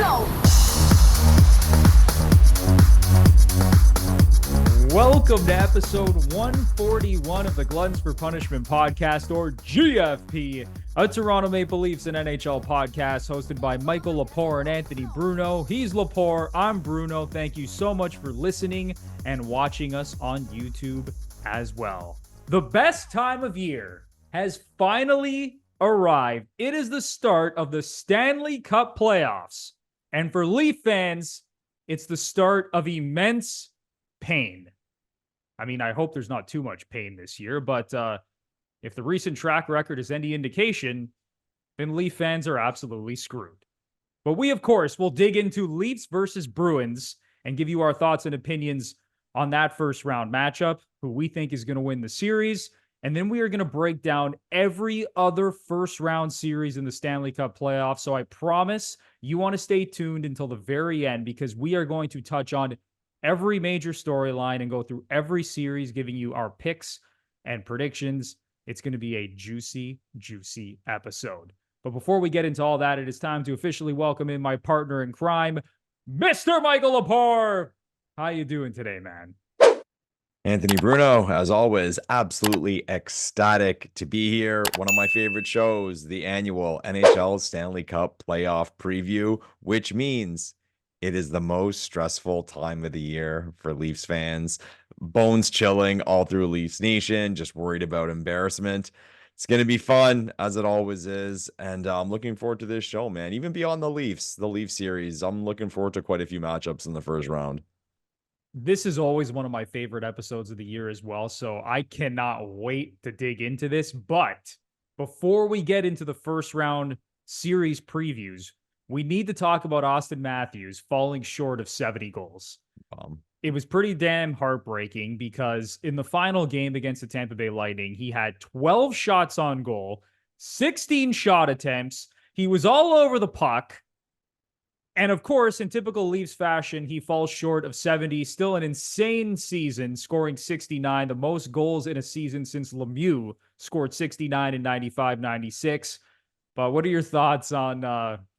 show. Welcome to episode 141 of the Gluttons For Punishment Podcast, or GFP, a Toronto Maple Leafs and NHL podcast hosted by Michael Lepore and Anthony Bruno. He's Lepore, I'm Bruno. Thank you so much for listening and watching us on YouTube as well. The best time of year has finally arrived. It is the start of the Stanley Cup Playoffs. And for Leaf fans, it's the start of immense pain. I mean, I hope there's not too much pain this year, but if the recent track record is any indication, then Leaf fans are absolutely screwed. But we, of course, will dig into Leafs versus Bruins and give you our thoughts and opinions on that first round matchup, who we think is going to win the series. And then we are going to break down every other first round series in the Stanley Cup playoffs. So I promise you want to stay tuned until the very end, because we are going to touch on every major storyline and go through every series, giving you our picks and predictions. It's going to be a juicy, juicy episode. But before we get into all that, it is time to officially welcome in my partner in crime, Mr. Michael Lepore. How you doing today, man? Anthony Bruno, as always, absolutely ecstatic to be here. One of my favorite shows, the annual NHL Stanley Cup Playoff Preview, which means it is the most stressful time of the year for Leafs fans. Bones chilling all through Leafs Nation, just worried about embarrassment. It's going to be fun, as it always is, and I'm looking forward to this show, man. Even beyond the Leaf series, I'm looking forward to quite a few matchups in the first round. This is always one of my favorite episodes of the year as well, so I cannot wait to dig into this. But before we get into the first round series previews, we need to talk about Auston Matthews falling short of 70 goals. It was pretty damn heartbreaking, because in the final game against the Tampa Bay Lightning, he had 12 shots on goal, 16 shot attempts. He was all over the puck. And of course, in typical Leafs fashion, he falls short of 70. Still an insane season, scoring 69, the most goals in a season since Lemieux scored 69 in 95-96. But what are your thoughts on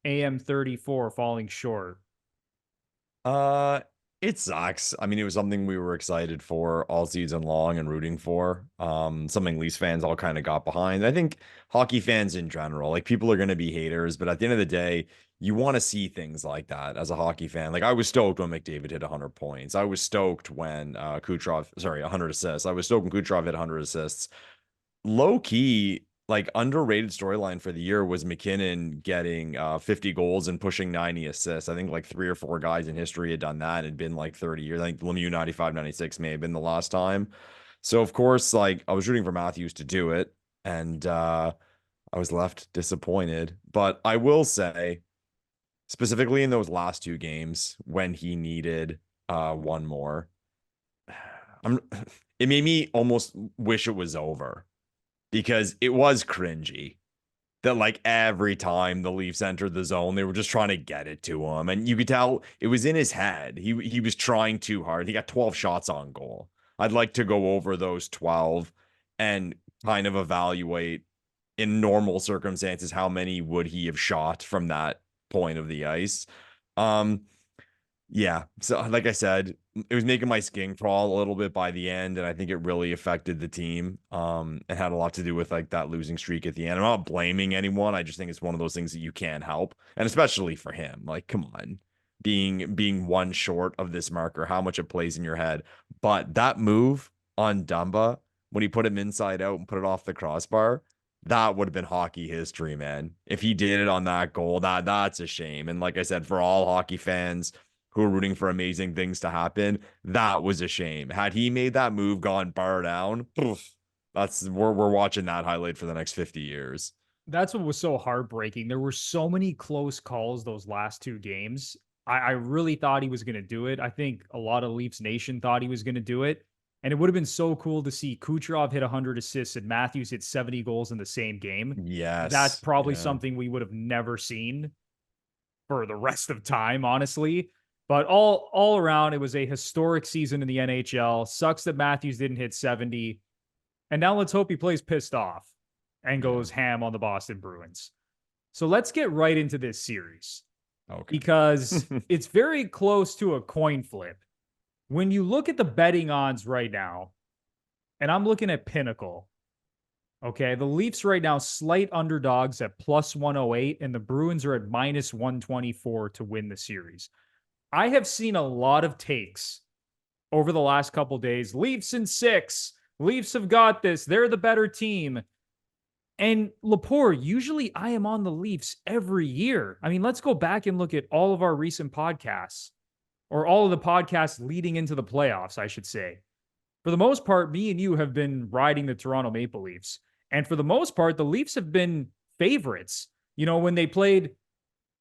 AM34 falling short? It sucks. I mean, it was something we were excited for all season long and rooting for. Something Leafs fans all kind of got behind. I think hockey fans in general, like, people are going to be haters, but at the end of the day, you want to see things like that as a hockey fan. Like, I was stoked when McDavid hit 100 points. I was stoked when 100 assists. I was stoked when Kucherov hit 100 assists. Low key, like, underrated storyline for the year was McKinnon getting 50 goals and pushing 90 assists. I think like 3 or 4 guys in history had done that. It had been like 30 years. I think Lemieux 95-96 may have been the last time. So of course, like, I was rooting for Matthews to do it, and I was left disappointed. But I will say, specifically in those last 2 games when he needed one more, it made me almost wish it was over. Because it was cringy that, like, every time the Leafs entered the zone, they were just trying to get it to him. And you could tell it was in his head. He was trying too hard. He got 12 shots on goal. I'd like to go over those 12 and kind of evaluate, in normal circumstances, how many would he have shot from that point of the ice. Yeah, so like I said, it was making my skin crawl a little bit by the end, and I think it really affected the team. It had a lot to do with, like, that losing streak at the end. I'm not blaming anyone. I just think it's one of those things that you can't help, and especially for him. Like, come on, being one short of this marker, how much it plays in your head. But that move on Dumba, when he put him inside out and put it off the crossbar, that would have been hockey history, man. If he did it on that goal, that's a shame. And like I said, for all hockey fans who are rooting for amazing things to happen, that was a shame. Had he made that move, gone bar down, we're watching that highlight for the next 50 years. That's what was so heartbreaking. There were so many close calls those last 2 games. I really thought he was going to do it. I think a lot of Leafs Nation thought he was going to do it. And it would have been so cool to see Kucherov hit 100 assists and Matthews hit 70 goals in the same game. Yes. That's probably something we would have never seen for the rest of time, honestly. But all around, it was a historic season in the NHL. Sucks that Matthews didn't hit 70. And now let's hope he plays pissed off and goes ham on the Boston Bruins. So let's get right into this series. Okay. because it's very close to a coin flip. When you look at the betting odds right now, and I'm looking at Pinnacle, okay, the Leafs right now slight underdogs at plus 108, and the Bruins are at minus 124 to win the series. I have seen a lot of takes over the last couple days. Leafs in 6. Leafs have got this. They're the better team. And Lepore, usually I am on the Leafs every year. I mean, let's go back and look at all of our recent podcasts, or all of the podcasts leading into the playoffs, I should say. For the most part, me and you have been riding the Toronto Maple Leafs. And for the most part, the Leafs have been favorites. You know, when they played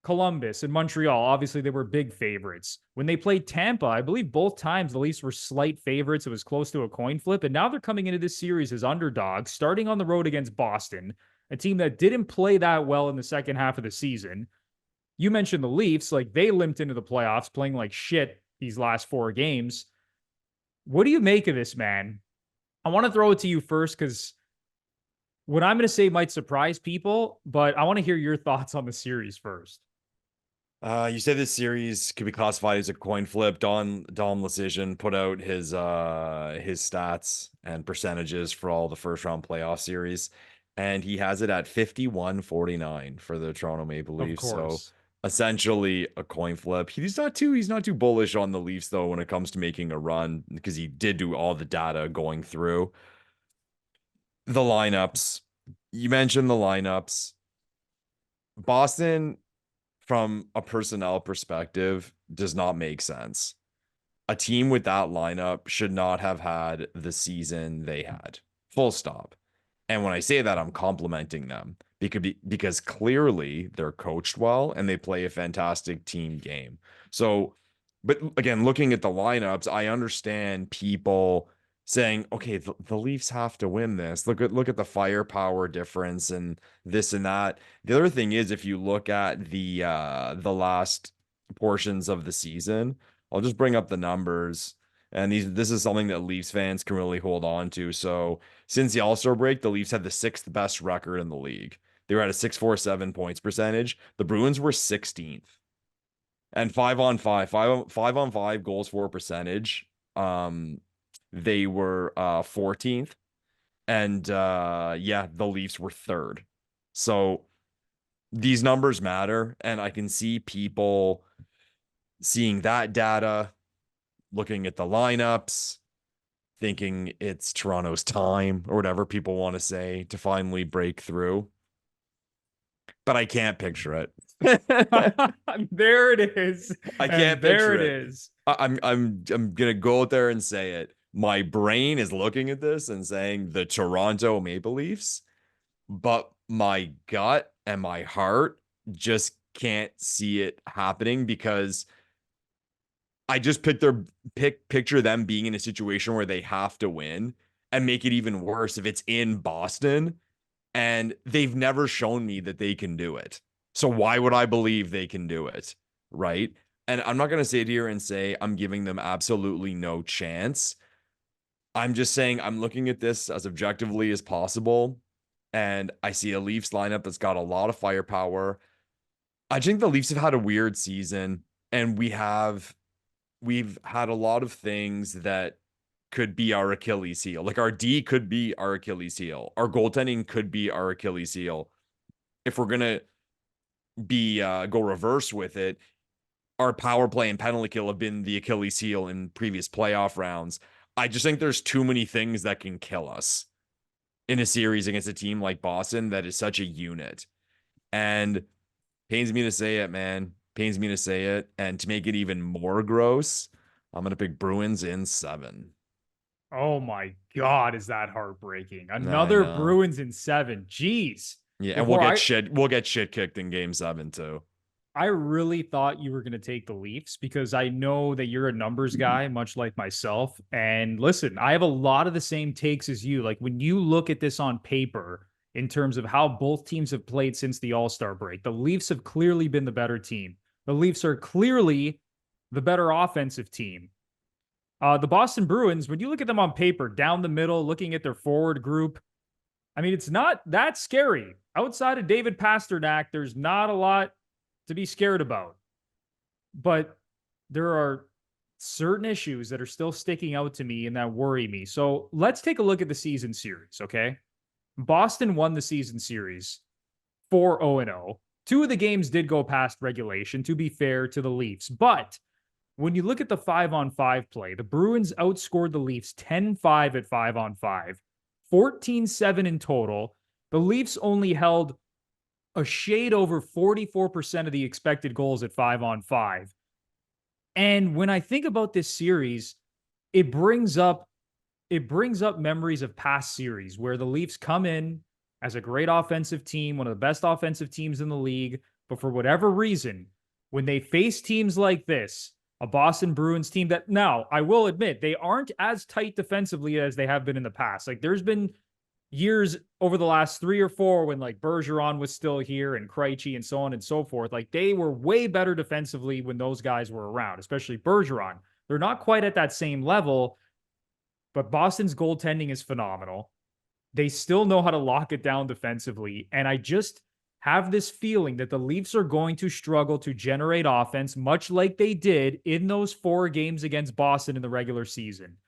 Columbus and Montreal, obviously they were big favorites. When they played Tampa, I believe both times the Leafs were slight favorites. It was close to a coin flip. And now they're coming into this series as underdogs, starting on the road against Boston, a team that didn't play that well in the second half of the season. You mentioned the Leafs, like they limped into the playoffs playing like shit these last 4 games. What do you make of this, man? I want to throw it to you first because what I'm going to say might surprise people, but I want to hear your thoughts on the series first. You said this series could be classified as a coin flip. Dom Lucian put out his stats and percentages for all the first round playoff series, and he has it at 51-49 for the Toronto Maple Leafs. So essentially a coin flip. He's not too bullish on the Leafs though when it comes to making a run, because he did do all the data going through the lineups. You mentioned the lineups. Boston, from a personnel perspective, does not make sense. A team with that lineup should not have had the season they had. Full stop. And when I say that, I'm complimenting them because clearly they're coached well and they play a fantastic team game. So, but again, looking at the lineups, I understand people saying, okay, the Leafs have to win this. Look at the firepower difference and this and that. The other thing is, if you look at the last portions of the season, I'll just bring up the numbers. And this is something that Leafs fans can really hold on to. So since the All-Star break, the Leafs had the 6th best record in the league. They were at a 647 points percentage. The Bruins were 16th. And 5-on-5 goals for percentage. They were 14th. And the Leafs were 3rd. So these numbers matter. And I can see people seeing that data, looking at the lineups, thinking it's Toronto's time or whatever people want to say to finally break through. But I can't picture it. There it is. I can't picture it. There it is. I'm gonna go out there and say it. My brain is looking at this and saying the Toronto Maple Leafs, but my gut and my heart just can't see it happening, because I just picture them being in a situation where they have to win, and make it even worse if it's in Boston, and they've never shown me that they can do it. So why would I believe they can do it? Right? And I'm not going to sit here and say I'm giving them absolutely no chance. I'm just saying I'm looking at this as objectively as possible, and I see a Leafs lineup that's got a lot of firepower. I think the Leafs have had a weird season, and we've had a lot of things that could be our Achilles heel. Like our D could be our Achilles heel. Our goaltending could be our Achilles heel. If we're going to go reverse with it, our power play and penalty kill have been the Achilles heel in previous playoff rounds. I just think there's too many things that can kill us in a series against a team like Boston that is such a unit. And pains me to say it, man. Pains me to say it. And to make it even more gross, I'm going to pick Bruins in 7. Oh my God, is that heartbreaking? Another Bruins in 7. Jeez. Yeah, and we'll get shit kicked in game 7 too. I really thought you were going to take the Leafs because I know that you're a numbers guy, much like myself. And listen, I have a lot of the same takes as you. Like when you look at this on paper, in terms of how both teams have played since the All-Star break, the Leafs have clearly been the better team. The Leafs are clearly the better offensive team. The Boston Bruins, when you look at them on paper, down the middle, looking at their forward group, I mean, it's not that scary. Outside of David Pasternak, there's not a lot to be scared about. but there are certain issues that are still sticking out to me and that worry me. So let's take a look at the season series, okay? Boston won the season series 4-0-0. Two of the games did go past regulation, to be fair to the Leafs. But when you look at the 5-on-5 play, the Bruins outscored the Leafs 10-5 at 5-on-5, 14-7 in total. The Leafs only held a shade over 44% of the expected goals at 5-on-5. And when I think about this series, it brings up memories of past series where the Leafs come in as a great offensive team, one of the best offensive teams in the league, but for whatever reason, when they face teams like this, a Boston Bruins team that now, I will admit, they aren't as tight defensively as they have been in the past. Like there's been years over the last 3 or 4 when like Bergeron was still here and Krejci and so on and so forth. Like they were way better defensively when those guys were around, especially Bergeron. They're not quite at that same level, but Boston's goaltending is phenomenal. They still know how to lock it down defensively. And I just have this feeling that the Leafs are going to struggle to generate offense, much like they did in those 4 games against Boston in the regular season.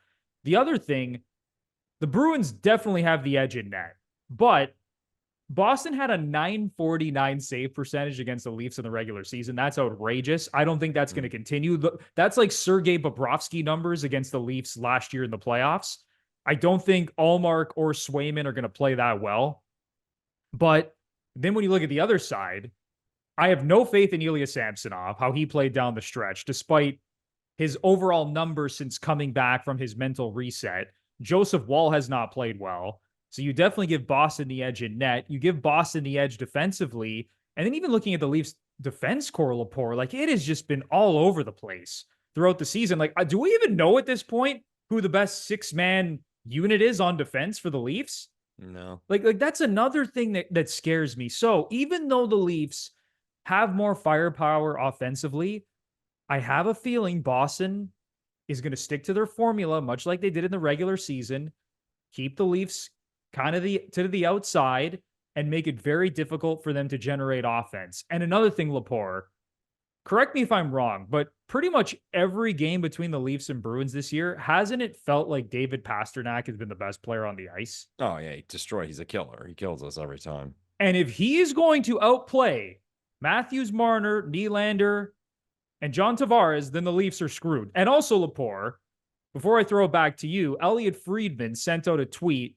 The other thing, the Bruins definitely have the edge in net, but Boston had a .949 save percentage against the Leafs in the regular season. That's outrageous. I don't think that's going to continue. That's like Sergei Bobrovsky numbers against the Leafs last year in the playoffs. I don't think Allmark or Swayman are going to play that well. But then when you look at the other side, I have no faith in Ilya Samsonov, how he played down the stretch, despite his overall numbers since coming back from his mental reset. Joseph Wall has not played well. So you definitely give Boston the edge in net. You give Boston the edge defensively. And then even looking at the Leafs defense core, Lepore, like it has just been all over the place throughout the season. Like, do we even know at this point who the best 6-man unit is on defense for the Leafs? No. Like that's another thing that scares me. So even though the Leafs have more firepower offensively, I have a feeling Boston is going to stick to their formula, much like they did in the regular season, keep the Leafs kind of to the outside and make it very difficult for them to generate offense. And another thing, Lepore, correct me if I'm wrong, but pretty much every game between the Leafs and Bruins this year, hasn't it felt like David Pastrnak has been the best player on the ice? Oh, yeah. He's a killer. He kills us every time. And if he is going to outplay Matthews, Marner, Nylander, and John Tavares, then the Leafs are screwed. And also, Lepore, before I throw it back to you, Elliot Friedman sent out a tweet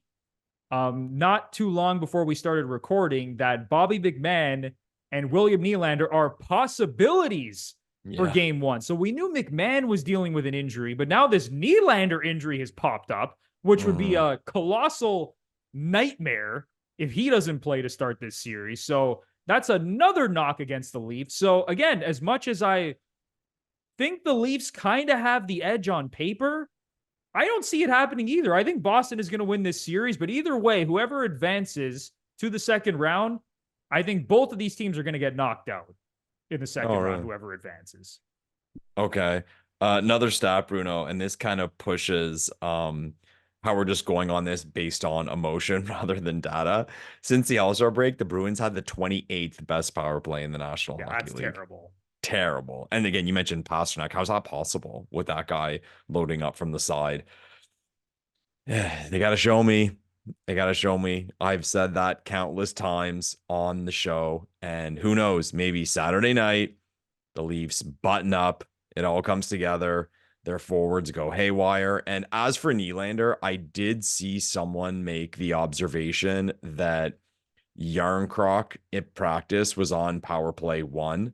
not too long before we started recording that Bobby McMahon and William Nylander are possibilities for game 1. So we knew McMahon was dealing with an injury, but now this Nylander injury has popped up, which would be a colossal nightmare if he doesn't play to start this series. So that's another knock against the Leafs. So again, as much as I think the Leafs kind of have the edge on paper, I don't see it happening either. I think Boston is going to win this series, but either way, whoever advances to the second round, I think both of these teams are going to get knocked out in the second round, whoever advances. Okay. Another stat, Bruno, and this kind of pushes how we're just going on this based on emotion rather than data. Since the All-Star break, the Bruins had the 28th best power play in the National Hockey League. That's terrible. Terrible. And again, you mentioned Pastrnak. How's that possible with that guy loading up from the side? They got to show me. They got to show me. I've said that countless times on the show. And who knows, maybe Saturday night, the Leafs button up. It all comes together. Their forwards go haywire. And as for Nylander, I did see someone make the observation that Yarncroc at practice was on power play 1.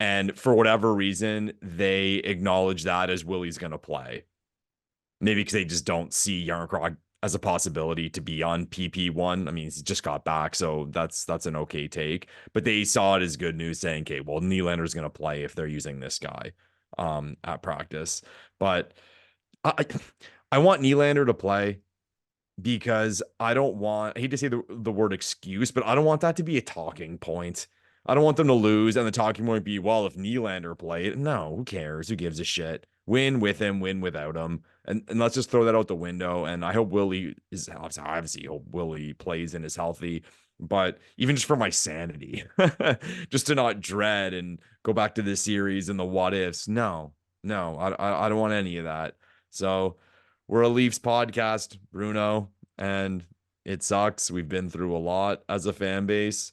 And for whatever reason, they acknowledge that as Willie's going to play. Maybe because they just don't see Yarncroc as a possibility to be on PP1. I mean, he just got back, so that's an okay take. But they saw it as good news saying, okay, well, Nylander's going to play if they're using this guy at practice. But I want Nylander to play because I hate to say the word excuse, but I don't want that to be a talking point. I don't want them to lose and the talking point be, well, if Nylander played. No, who cares? Who gives a shit? Win with him, win without him. And let's just throw that out the window. And I hope Willie is obviously hope Willie plays and is healthy. But even just for my sanity, just to not dread and go back to this series and the what ifs. No, I don't want any of that. So we're a Leafs podcast, Bruno, and it sucks. We've been through a lot as a fan base,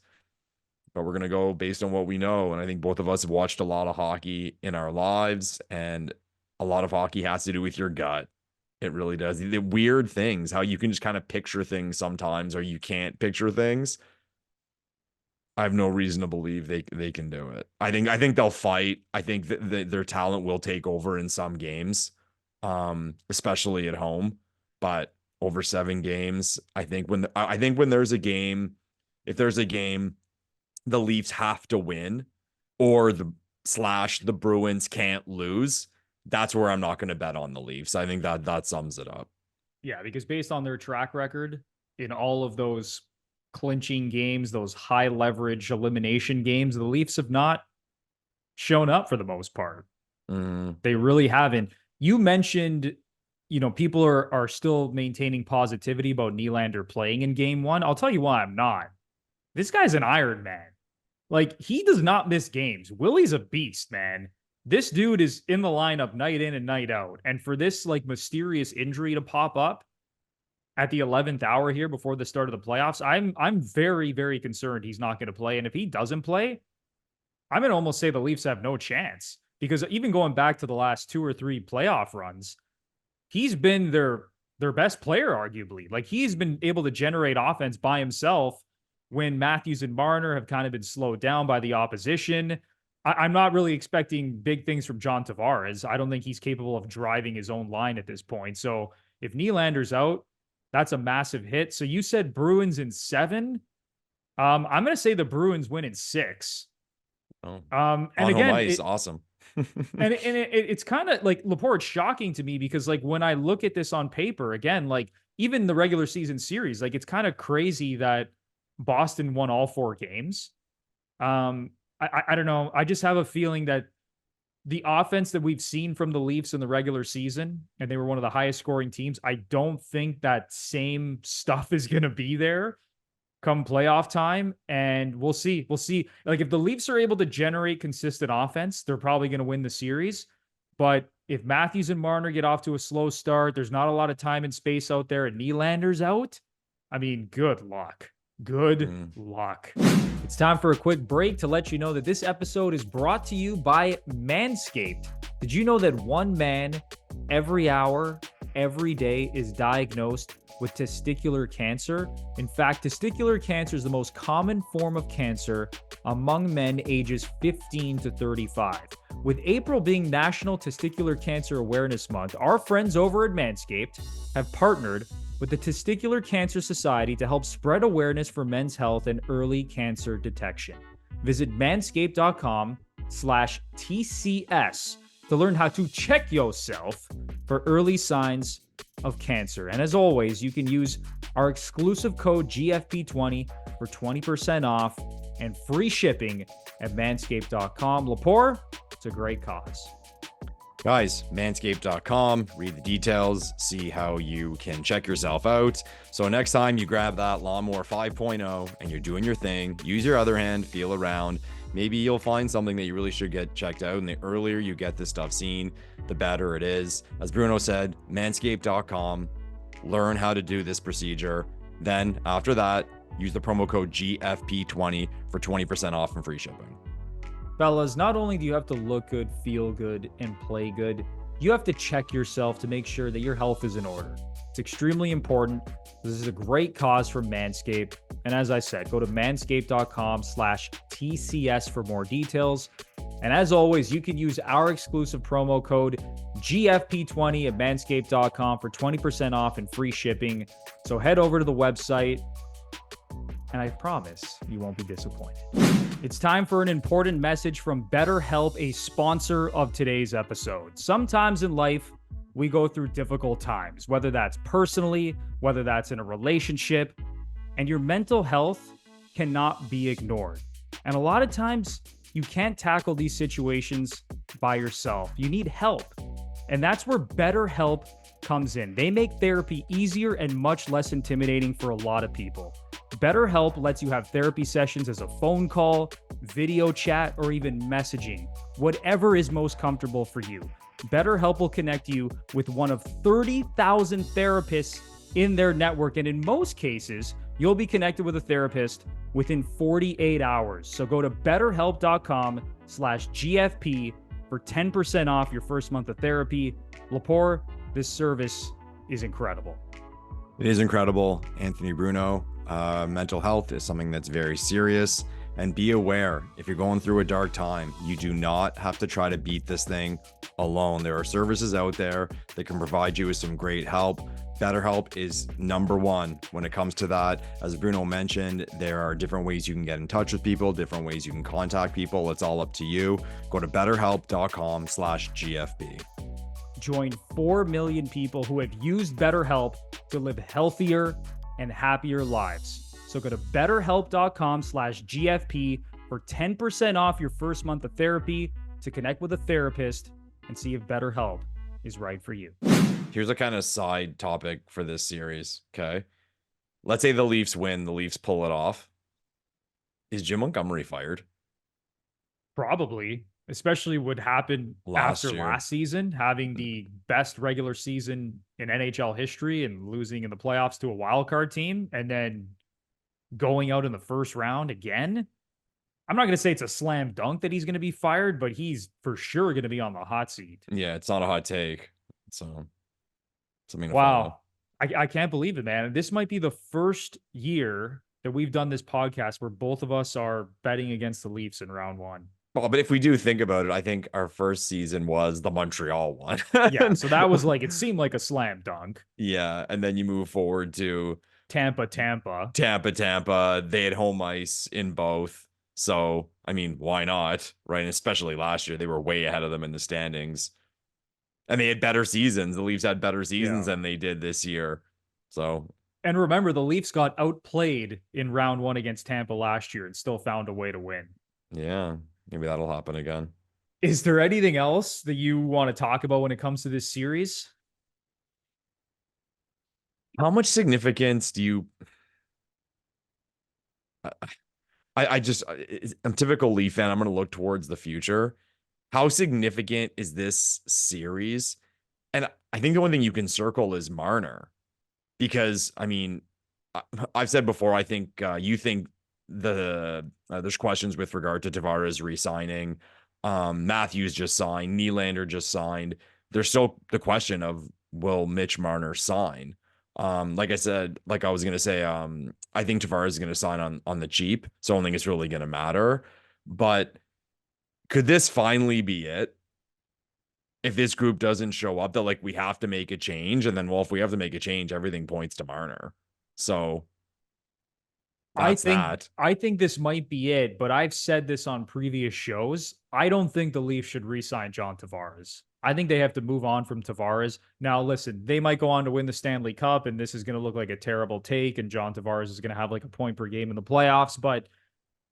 but we're going to go based on what we know. And I think both of us have watched a lot of hockey in our lives, and a lot of hockey has to do with your gut. It really does. The weird things, how you can just kind of picture things sometimes, or you can't picture things. I have no reason to believe they can do it. I think they'll fight. I think that their talent will take over in some games, especially at home. But over 7 games, I think when there's a game, if there's a game, the Leafs have to win, or the Bruins can't lose. That's where I'm not going to bet on the Leafs. I think that sums it up. Yeah, because based on their track record in all of those clinching games, those high leverage elimination games, the Leafs have not shown up for the most part. They really haven't. You mentioned, people are still maintaining positivity about Nylander playing in game 1. I'll tell you why I'm not. This guy's an Iron Man. Like, he does not miss games. Willie's a beast, man. This dude is in the lineup night in and night out. And for this like mysterious injury to pop up at the 11th hour here before the start of the playoffs, I'm very, very concerned he's not going to play. And if he doesn't play, I'm going to almost say the Leafs have no chance, because even going back to the last 2 or 3 playoff runs, he's been their best player, arguably. Like, he's been able to generate offense by himself when Matthews and Marner have kind of been slowed down by the opposition. I'm not really expecting big things from John Tavares. I don't think he's capable of driving his own line at this point. So if Nylander's out, that's a massive hit. So you said Bruins in 7. I'm going to say the Bruins win in 6. Oh, and again, it's awesome. and it's kind of like, Lepore, it's shocking to me because, like, when I look at this on paper, again, like, even the regular season series, like, it's kind of crazy that Boston won all 4 games. I don't know. I just have a feeling that the offense that we've seen from the Leafs in the regular season, and they were one of the highest scoring teams, I don't think that same stuff is going to be there come playoff time. And we'll see. We'll see. Like, if the Leafs are able to generate consistent offense, they're probably going to win the series. But if Matthews and Marner get off to a slow start, there's not a lot of time and space out there, and Nylander's out, I mean, good luck. Good luck. It's time for a quick break to let you know that this episode is brought to you by Manscaped. Did you know that 1 man every hour, every day is diagnosed with testicular cancer? In fact, testicular cancer is the most common form of cancer among men ages 15 to 35. With April being National Testicular Cancer Awareness Month, our friends over at Manscaped have partnered with the Testicular Cancer Society to help spread awareness for men's health and early cancer detection. Visit manscaped.com/TCS to learn how to check yourself for early signs of cancer. And as always, you can use our exclusive code GFP20 for 20% off and free shipping at manscaped.com. Lepore, it's a great cause. Guys, manscaped.com, read the details, see how you can check yourself out. So next time you grab that lawnmower 5.0 and you're doing your thing, use your other hand, feel around. Maybe you'll find something that you really should get checked out. And the earlier you get this stuff seen, the better it is. As Bruno said, manscaped.com, learn how to do this procedure. Then after that, use the promo code GFP20 for 20% off and free shipping. Fellas, not only do you have to look good, feel good, and play good, you have to check yourself to make sure that your health is in order. It's extremely important. This is a great cause for Manscaped. And as I said, go to manscaped.com/TCS for more details. And as always, you can use our exclusive promo code GFP20 at manscaped.com for 20% off and free shipping. So head over to the website, and I promise you won't be disappointed. It's time for an important message from BetterHelp, a sponsor of today's episode. Sometimes in life, we go through difficult times, whether that's personally, whether that's in a relationship, and your mental health cannot be ignored. And a lot of times, you can't tackle these situations by yourself. You need help. And that's where BetterHelp comes in. They make therapy easier and much less intimidating for a lot of people. BetterHelp lets you have therapy sessions as a phone call, video chat, or even messaging, whatever is most comfortable for you. BetterHelp will connect you with one of 30,000 therapists in their network. And in most cases, you'll be connected with a therapist within 48 hours. So go to betterhelp.com/GFP for 10% off your first month of therapy. Lepore, this service is incredible. It is incredible. Anthony Bruno, mental health is something that's very serious. And be aware, if you're going through a dark time, you do not have to try to beat this thing alone. There are services out there that can provide you with some great help. BetterHelp is number one when it comes to that. As Bruno mentioned, there are different ways you can get in touch with people, different ways you can contact people. It's all up to you. Go to betterhelp.com/GFP. Join 4 million people who have used BetterHelp to live healthier and happier lives. So go to betterhelp.com/GFP for 10% off your first month of therapy to connect with a therapist and see if BetterHelp is right for you. Here's a kind of side topic for this series, okay? Let's say the Leafs win, the Leafs pull it off. Is Jim Montgomery fired? Probably, especially what happened after last season, having the best regular season in NHL history and losing in the playoffs to a wild card team and then going out in the first round again. I'm not going to say it's a slam dunk that he's going to be fired, but he's for sure going to be on the hot seat. Yeah, it's not a hot take. So, something to wow. I can't believe it, man. This might be the first year that we've done this podcast where both of us are betting against the Leafs in round one. Well, but if we do think about it, I think our first season was the Montreal one. Yeah, so that was like, it seemed like a slam dunk. Yeah, and then you move forward to Tampa. They had home ice in both. So, I mean, why not? Right? And especially last year, they were way ahead of them in the standings. And they had better seasons. The Leafs had better seasons than they did this year. So, and remember, the Leafs got outplayed in round one against Tampa last year and still found a way to win. Yeah, maybe that'll happen again. Is there anything else that you want to talk about when it comes to this series? How much significance do you... I'm typical Leaf fan. I'm going to look towards the future. How significant is this series? And I think the one thing you can circle is Marner. Because, I mean, I've said before, I think you think there's questions with regard to Tavares re-signing. Matthews just signed. Nylander just signed. There's still the question of, will Mitch Marner sign? Like I said, like I was going to say, I think Tavares is going to sign on the cheap. So I don't think it's really going to matter. But could this finally be it? If this group doesn't show up, that like we have to make a change. And then, well, if we have to make a change, everything points to Marner. So I think this might be it, but I've said this on previous shows. I don't think the Leafs should re-sign John Tavares. I think they have to move on from Tavares. Now, listen, they might go on to win the Stanley Cup, and this is going to look like a terrible take, and John Tavares is going to have like a point per game in the playoffs, but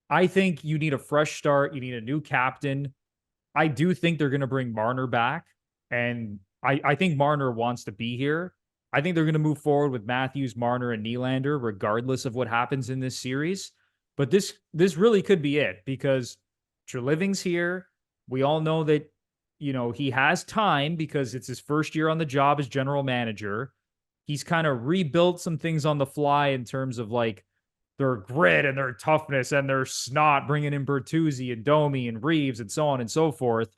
I think you need a fresh start. You need a new captain. I do think they're going to bring Marner back, and I think Marner wants to be here. I think they're going to move forward with Matthews, Marner, and Nylander, regardless of what happens in this series. But this really could be it, because Treliving's here. We all know that, you know, he has time because it's his first year on the job as general manager. He's kind of rebuilt some things on the fly in terms of like their grit and their toughness and their snot, bringing in Bertuzzi and Domi and Reeves and so on and so forth.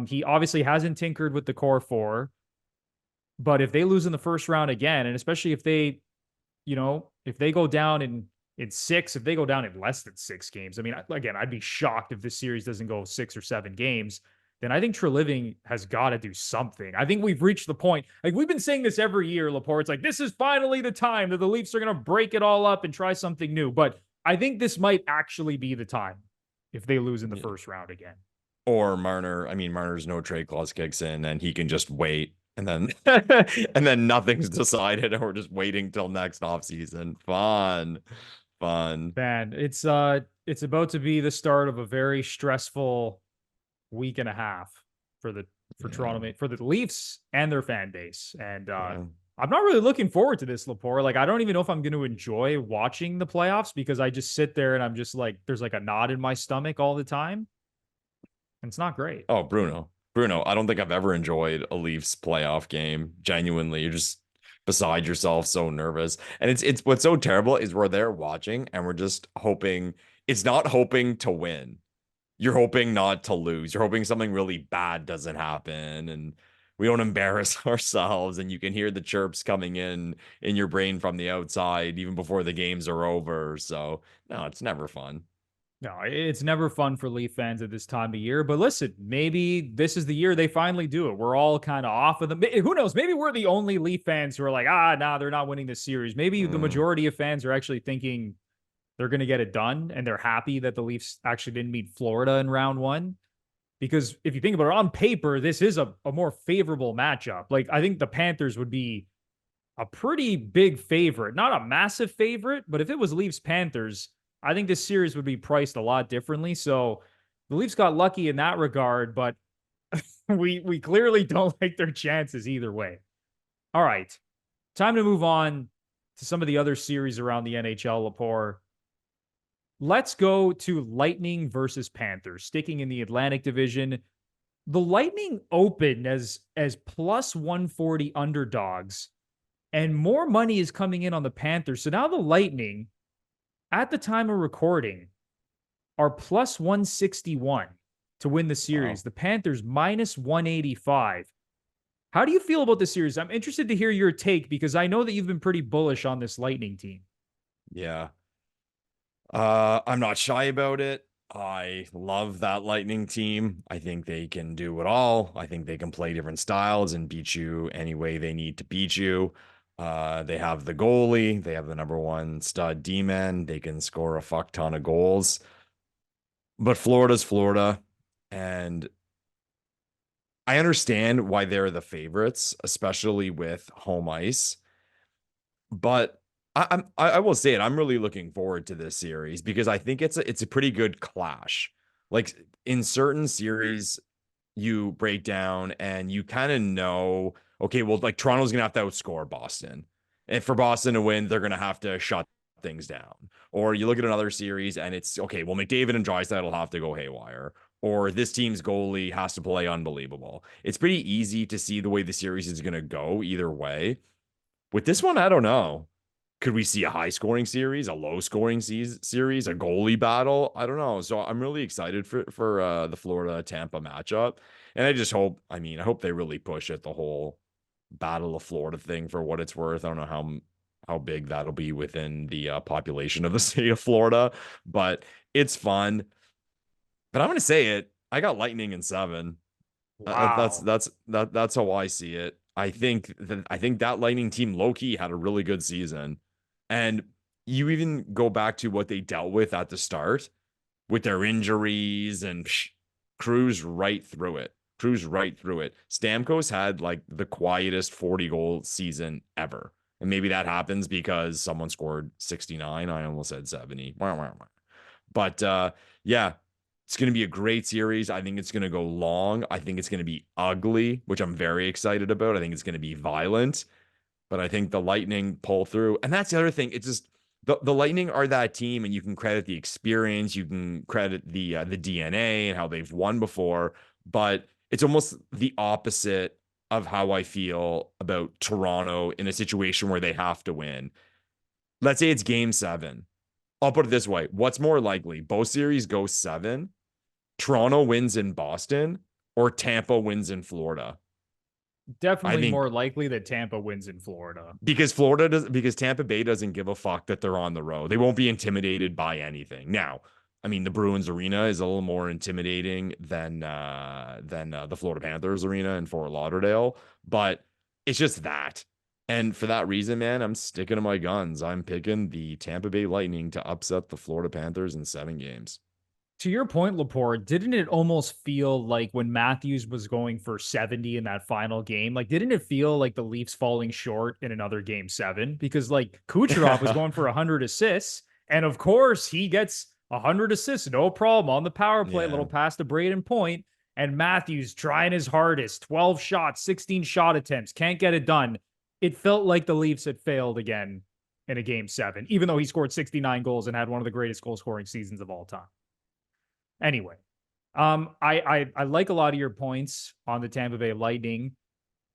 He obviously hasn't tinkered with the core four, but if they lose in the first round again, and especially if they, you know, if they go down in six, if they go down in less than 6 games, I mean, again, I'd be shocked if this series doesn't go 6 or 7 games. Then I think Treliving has got to do something. I think we've reached the point. Like, we've been saying this every year, Lepore. It's like, this is finally the time that the Leafs are going to break it all up and try something new. But I think this might actually be the time if they lose in the first round again. Or Marner. I mean, Marner's no trade clause kicks in and he can just wait. And then and then nothing's decided and we're just waiting till next offseason. Fun. Man, it's about to be the start of a very stressful week and a half for Toronto, for the Leafs and their fan base. And I'm not really looking forward to this, Lepore. Like, I don't even know if I'm going to enjoy watching the playoffs because I just sit there and I'm just like, there's like a knot in my stomach all the time. And it's not great. Oh, Bruno, I don't think I've ever enjoyed a Leafs playoff game. Genuinely, you're just beside yourself, so nervous. And it's what's so terrible is we're there watching and we're just hoping it's not hoping to win. You're hoping not to lose. You're hoping something really bad doesn't happen and we don't embarrass ourselves and you can hear the chirps coming in your brain from the outside even before the games are over. So, no, it's never fun. No, it's never fun for Leaf fans at this time of year. But listen, maybe this is the year they finally do it. We're all kind of off of them. Who knows? Maybe we're the only Leaf fans who are like, nah, they're not winning this series. Maybe the majority of fans are actually thinking they're going to get it done and they're happy that the Leafs actually didn't meet Florida in round one. Because if you think about it on paper, this is a more favorable matchup. Like, I think the Panthers would be a pretty big favorite, not a massive favorite, but if it was Leafs Panthers, I think this series would be priced a lot differently. So the Leafs got lucky in that regard, but we clearly don't like their chances either way. All right. Time to move on to some of the other series around the NHL, Lepore. Let's go to Lightning versus Panthers, sticking in the Atlantic Division. The Lightning opened as plus 140 underdogs, and more money is coming in on the Panthers. So now the Lightning, at the time of recording, are plus 161 to win the series. Wow. The Panthers minus 185. How do you feel about the series? I'm interested to hear your take because I know that you've been pretty bullish on this Lightning team. Yeah. I'm not shy about it. I love that Lightning team. I think they can do it all. I think they can play different styles and beat you any way they need to beat you. They have the goalie. They have the number one stud D-man. They can score a fuck ton of goals. But Florida's Florida. And I understand why they're the favorites, especially with home ice. But I will say it. I'm really looking forward to this series because I think it's a pretty good clash. Like in certain series, you break down and you kind of know, okay, well, like Toronto's gonna have to outscore Boston, and for Boston to win, they're gonna have to shut things down. Or you look at another series and it's okay, well, McDavid and Draisaitl will have to go haywire, or this team's goalie has to play unbelievable. It's pretty easy to see the way the series is gonna go either way. With this one, I don't know. Could we see a high scoring series, a low scoring series, a goalie battle? I don't know. So I'm really excited for the Florida Tampa matchup. And I just hope, I hope they really push it, the whole Battle of Florida thing for what it's worth. I don't know how big that'll be within the population of the state of Florida, but it's fun. But I'm going to say it. I got Lightning in 7. Wow. That's how I see it. I think that Lightning team low-key had a really good season. And you even go back to what they dealt with at the start with their injuries and cruise right through it. Stamkos had like the quietest 40-goal season ever. And maybe that happens because someone scored 69. I almost said 70. But yeah, it's going to be a great series. I think it's going to go long. I think it's going to be ugly, which I'm very excited about. I think it's going to be violent. But I think the Lightning pull through. And that's the other thing. It's just the Lightning are that team, and you can credit the experience. You can credit the DNA and how they've won before. But it's almost the opposite of how I feel about Toronto in a situation where they have to win. Let's say it's game 7. I'll put it this way. What's more likely? Both series go 7. Toronto wins in Boston, or Tampa wins in Florida. Definitely more likely that Tampa wins in Florida. Because Tampa Bay doesn't give a fuck that they're on the road. They won't be intimidated by anything. Now, the Bruins arena is a little more intimidating than the Florida Panthers arena in Fort Lauderdale, but it's just that. And for that reason, man, I'm sticking to my guns. I'm picking the Tampa Bay Lightning to upset the Florida Panthers in 7 games. To your point, Lepore, didn't it almost feel like when Matthews was going for 70 in that final game, like, didn't it feel like the Leafs falling short in another game 7? Because like Kucherov was going for 100 assists, and of course he gets 100 assists, no problem on the power play, little pass to Braden Point, and Matthews trying his hardest, 12 shots, 16 shot attempts, can't get it done. it felt like the Leafs had failed again in a game 7, even though he scored 69 goals and had one of the greatest goal scoring seasons of all time. Anyway, I like a lot of your points on the Tampa Bay Lightning,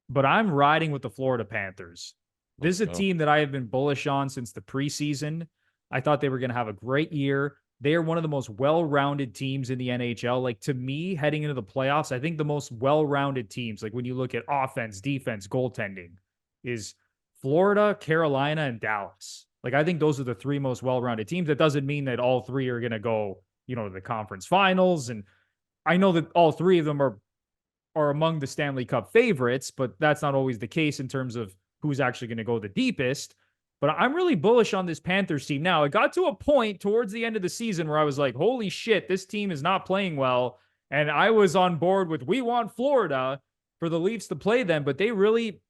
but I'm riding with the Florida Panthers. This is a team that I have been bullish on since the preseason. I thought they were going to have a great year. They are one of the most well-rounded teams in the NHL. Like, to me, heading into the playoffs, I think the most well-rounded teams, like when you look at offense, defense, goaltending, is Florida, Carolina, and Dallas. Like, I think those are the 3 most well-rounded teams. That doesn't mean that all 3 are going to go, to the conference finals. And I know that all 3 of them are among the Stanley Cup favorites, but that's not always the case in terms of who's actually going to go the deepest. But I'm really bullish on this Panthers team. Now, it got to a point towards the end of the season where I was like, holy shit, this team is not playing well. And I was on board with, we want Florida for the Leafs to play them, but they really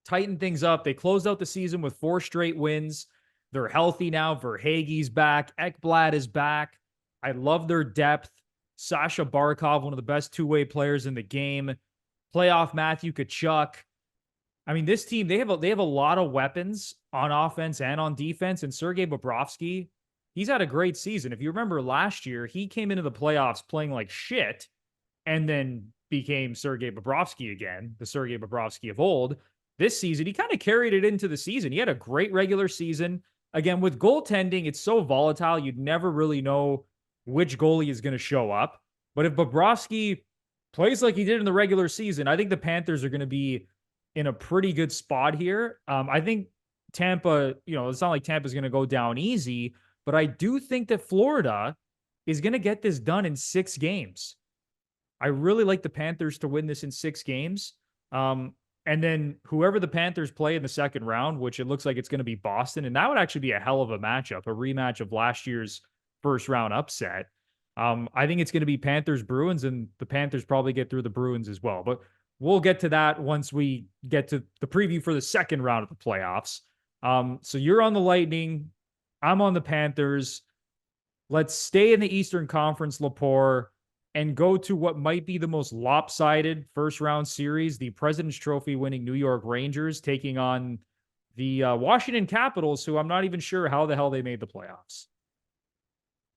tightened things up. They closed out the season with 4 straight wins. They're healthy now. Verhaeghe's back. Ekblad is back. I love their depth. Sasha Barkov, one of the best two-way players in the game. Playoff Matthew Tkachuk. I mean, this team, they have a lot of weapons on offense and on defense. And Sergei Bobrovsky, he's had a great season. If you remember last year, he came into the playoffs playing like shit and then became Sergei Bobrovsky again, the Sergei Bobrovsky of old. This season, he kind of carried it into the season. He had a great regular season. Again, with goaltending, it's so volatile. You'd never really know which goalie is going to show up. But if Bobrovsky plays like he did in the regular season, I think the Panthers are going to be in a pretty good spot here. I think Tampa, it's not like Tampa's going to go down easy, but I do think that Florida is going to get this done in 6 games. I really like the Panthers to win this in 6 games. And then whoever the Panthers play in the second round, which it looks like it's going to be Boston, and that would actually be a hell of a matchup, a rematch of last year's first round upset. I think it's going to be Panthers Bruins, and the Panthers probably get through the Bruins as well. But we'll get to that once we get to the preview for the second round of the playoffs. So you're on the Lightning. I'm on the Panthers. Let's stay in the Eastern Conference, Lepore, and go to what might be the most lopsided first round series, the President's Trophy winning New York Rangers taking on the Washington Capitals, who I'm not even sure how the hell they made the playoffs.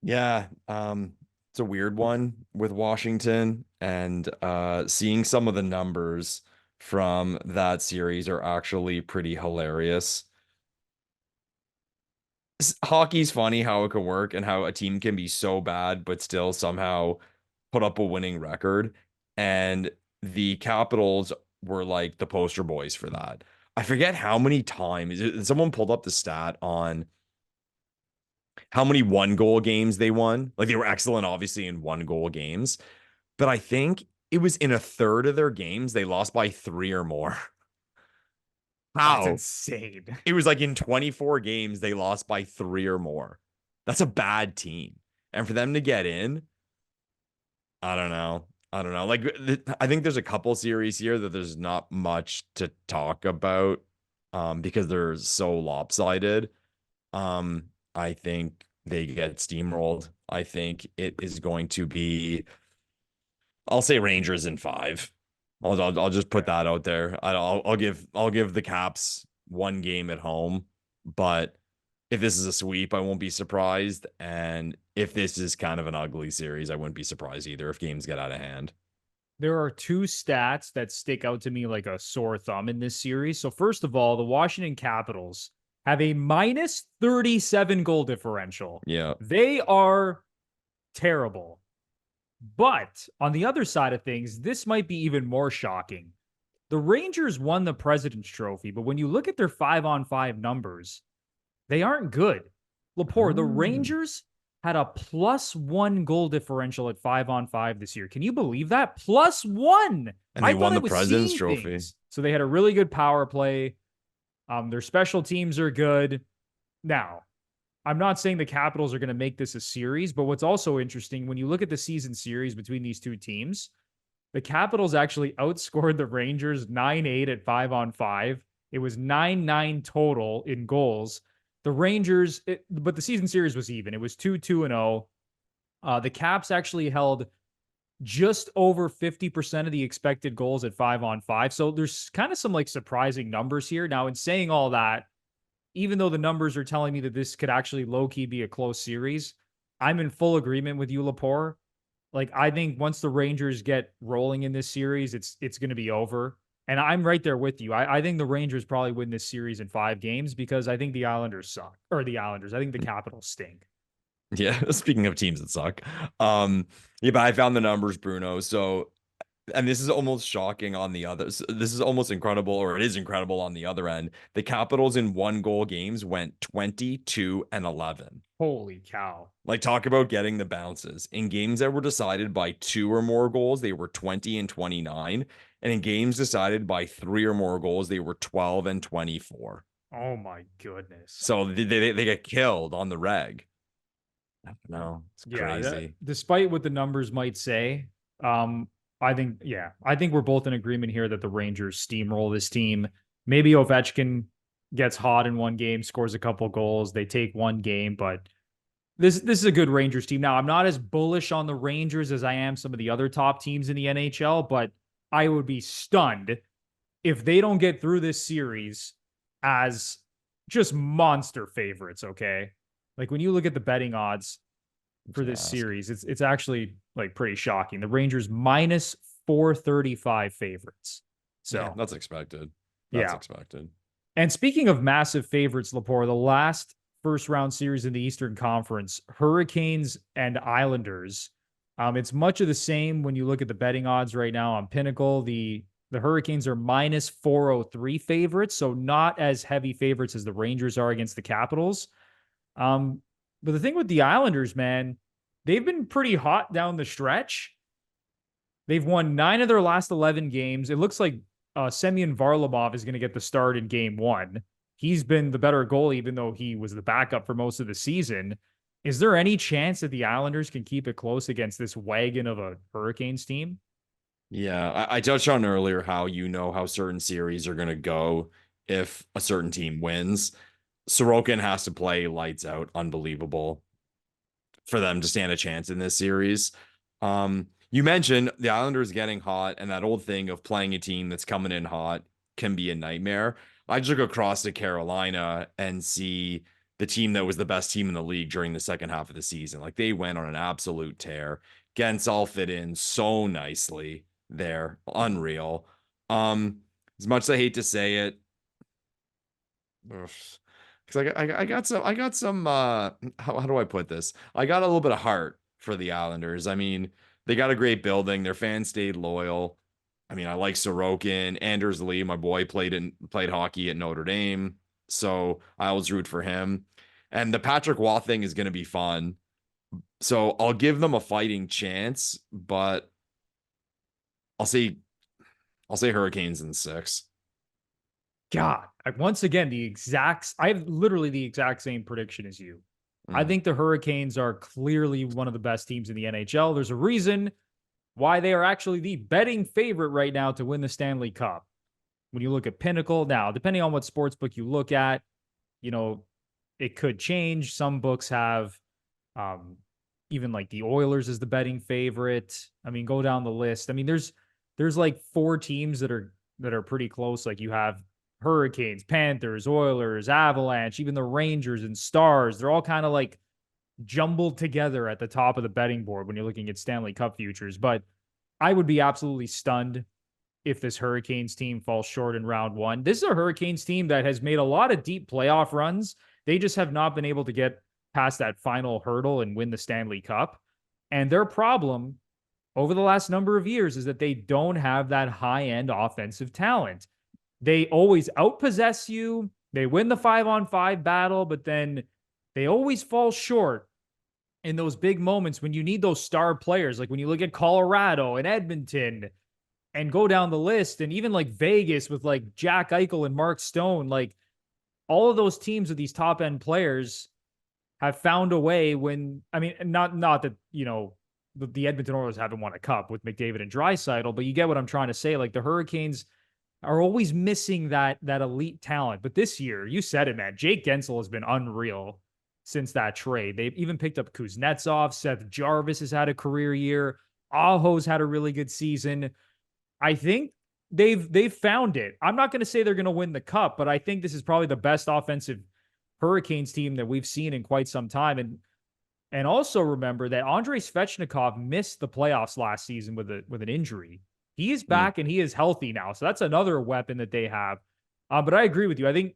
Yeah, it's a weird one with Washington, and seeing some of the numbers from that series are actually pretty hilarious. Hockey's funny how it can work and how a team can be so bad but still somehow put up a winning record, and the Capitals were like the poster boys for that. I forget how many times someone pulled up the stat on how many 1-goal games they won. Like, they were excellent, obviously, in 1-goal games, but I think it was in a third of their games they lost by 3 or more. How? That's insane. It was like in 24 games they lost by 3 or more. That's a bad team. And for them to get in, I don't know. Like, I think there's a couple series here that there's not much to talk about because they're so lopsided. I think they get steamrolled. I think it is going to be, I'll say Rangers in 5. I'll just put that out there. I'll give the Caps 1 game at home, but if this is a sweep, I won't be surprised. And if this is kind of an ugly series, I wouldn't be surprised either if games get out of hand. There are 2 stats that stick out to me like a sore thumb in this series. So first of all, the Washington Capitals have a minus 37 goal differential. Yeah. They are terrible. But on the other side of things, this might be even more shocking. The Rangers won the President's Trophy, but when you look at their 5-on-5 numbers, they aren't good. Lepore, the Rangers had a +1 goal differential at 5-on-5 this year. Can you believe that? +1. And they won the President's Trophy. Things. So they had a really good power play. Their special teams are good. Now, I'm not saying the Capitals are going to make this a series, but what's also interesting, when you look at the season series between these 2 teams, the Capitals actually outscored the Rangers 9-8 at 5-on-5. It was 9-9 total in goals. The Rangers, but the season series was even. It was 2-2-0. The Caps actually held just over 50% of the expected goals at 5-on-5. So there's kind of some like surprising numbers here. Now, in saying all that, even though the numbers are telling me that this could actually low-key be a close series, I'm in full agreement with you, Lepore. Like, I think once the Rangers get rolling in this series, it's going to be over. And I'm right there with you. I think the Rangers probably win this series in 5 games because I think the Islanders suck. Or the Islanders. I think the Capitals stink. Yeah, speaking of teams that suck. Yeah, but I found the numbers, Bruno. So, and this is almost shocking on the other. This is almost incredible, or it is incredible on the other end. The Capitals in 1-goal games went 22-11. Holy cow. Like, talk about getting the bounces. In games that were decided by 2 or more goals, they were 20-29. And in games decided by 3 or more goals, they were 12-24. Oh my goodness. So they get killed on the reg. No, it's crazy. Despite what the numbers might say, I think we're both in agreement here that the Rangers steamroll this team. Maybe Ovechkin gets hot in one game, scores a couple goals. They take one game, but this is a good Rangers team. Now, I'm not as bullish on the Rangers as I am some of the other top teams in the NHL, but I would be stunned if they don't get through this series as just monster favorites, okay? Like, when you look at the betting odds for this series, it's actually like pretty shocking. The Rangers minus 435 favorites. So yeah, that's expected. That's expected. And speaking of massive favorites, Lepore, the last first round series in the Eastern Conference, Hurricanes and Islanders. It's much of the same when you look at the betting odds right now on Pinnacle. The Hurricanes are minus 403 favorites, so not as heavy favorites as the Rangers are against the Capitals. But the thing with the Islanders, man, they've been pretty hot down the stretch. They've won 9 of their last 11 games. It looks like Semyon Varlamov is going to get the start in game 1. He's been the better goalie, even though he was the backup for most of the season. Is there any chance that the Islanders can keep it close against this wagon of a Hurricanes team? Yeah, I touched on earlier how how certain series are going to go if a certain team wins. Sorokin has to play lights out, unbelievable, for them to stand a chance in this series. You mentioned the Islanders getting hot, and that old thing of playing a team that's coming in hot can be a nightmare. I just look across to Carolina and see the team that was the best team in the league during the second half of the season. Like, they went on an absolute tear. Gensel fit in so nicely there. Unreal. As much as I hate to say it, because I got some how do I put this? I got a little bit of heart for the Islanders. I mean, they got a great building. Their fans stayed loyal. I mean, I like Sorokin. Anders Lee, my boy, played hockey at Notre Dame, so I always root for him. And the Patrick Waugh thing is going to be fun. So I'll give them a fighting chance, but I'll say Hurricanes in 6. God, once again, I have literally the exact same prediction as you. I think the Hurricanes are clearly one of the best teams in the NHL. There's a reason why they are actually the betting favorite right now to win the Stanley Cup. When you look at Pinnacle, now, depending on what sportsbook you look at, it could change. Some books have even like the Oilers as the betting favorite. I mean, go down the list. I mean, there's like 4 teams that are pretty close. Like, you have Hurricanes, Panthers, Oilers, Avalanche, even the Rangers and Stars. They're all kind of like jumbled together at the top of the betting board when you're looking at Stanley Cup futures. But I would be absolutely stunned if this Hurricanes team falls short in round 1. This is a Hurricanes team that has made a lot of deep playoff runs. They just have not been able to get past that final hurdle and win the Stanley Cup. And their problem over the last number of years is that they don't have that high-end offensive talent. They always outpossess you. They win the 5-on-5 battle, but then they always fall short in those big moments when you need those star players. Like when you look at Colorado and Edmonton and go down the list, and even like Vegas with like Jack Eichel and Mark Stone, like all of those teams with these top end players have found a way when, I mean, not that, the Edmonton Oilers haven't won a cup with McDavid and Draisaitl, but you get what I'm trying to say. Like, the Hurricanes are always missing that elite talent. But this year, you said it, man, Jake Gensel has been unreal since that trade. They've even picked up Kuznetsov. Seth Jarvis has had a career year. Aho's had a really good season. I think they've found it. I'm not going to say they're going to win the cup, but I think this is probably the best offensive Hurricanes team that we've seen in quite some time. And also remember that Andrei Svechnikov missed the playoffs last season with an injury. He is back and he is healthy now. So that's another weapon that they have. But I agree with you. I think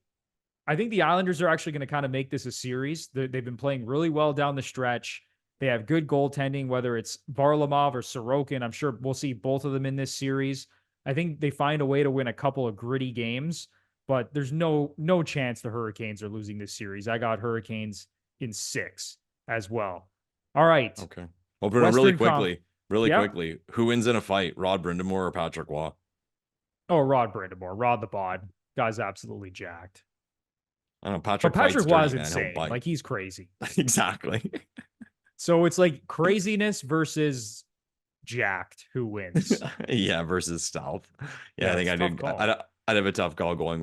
the Islanders are actually going to kind of make this a series. They've been playing really well down the stretch. They have good goaltending, whether it's Varlamov or Sorokin. I'm sure we'll see both of them in this series. I think they find a way to win a couple of gritty games, but there's no chance the Hurricanes are losing this series. I got Hurricanes in 6 as well. All right. Okay. Well, Bruno, really quickly, who wins in a fight, Rod Brind'Amour or Patrick Waugh? Oh, Rod Brind'Amour. Rod the Bod. Guy's absolutely jacked. I don't know. Patrick Waugh is insane. Like, he's crazy. Exactly. So it's like craziness versus jacked. Who wins? Yeah, versus stealth. Yeah, I think I'd have a tough call going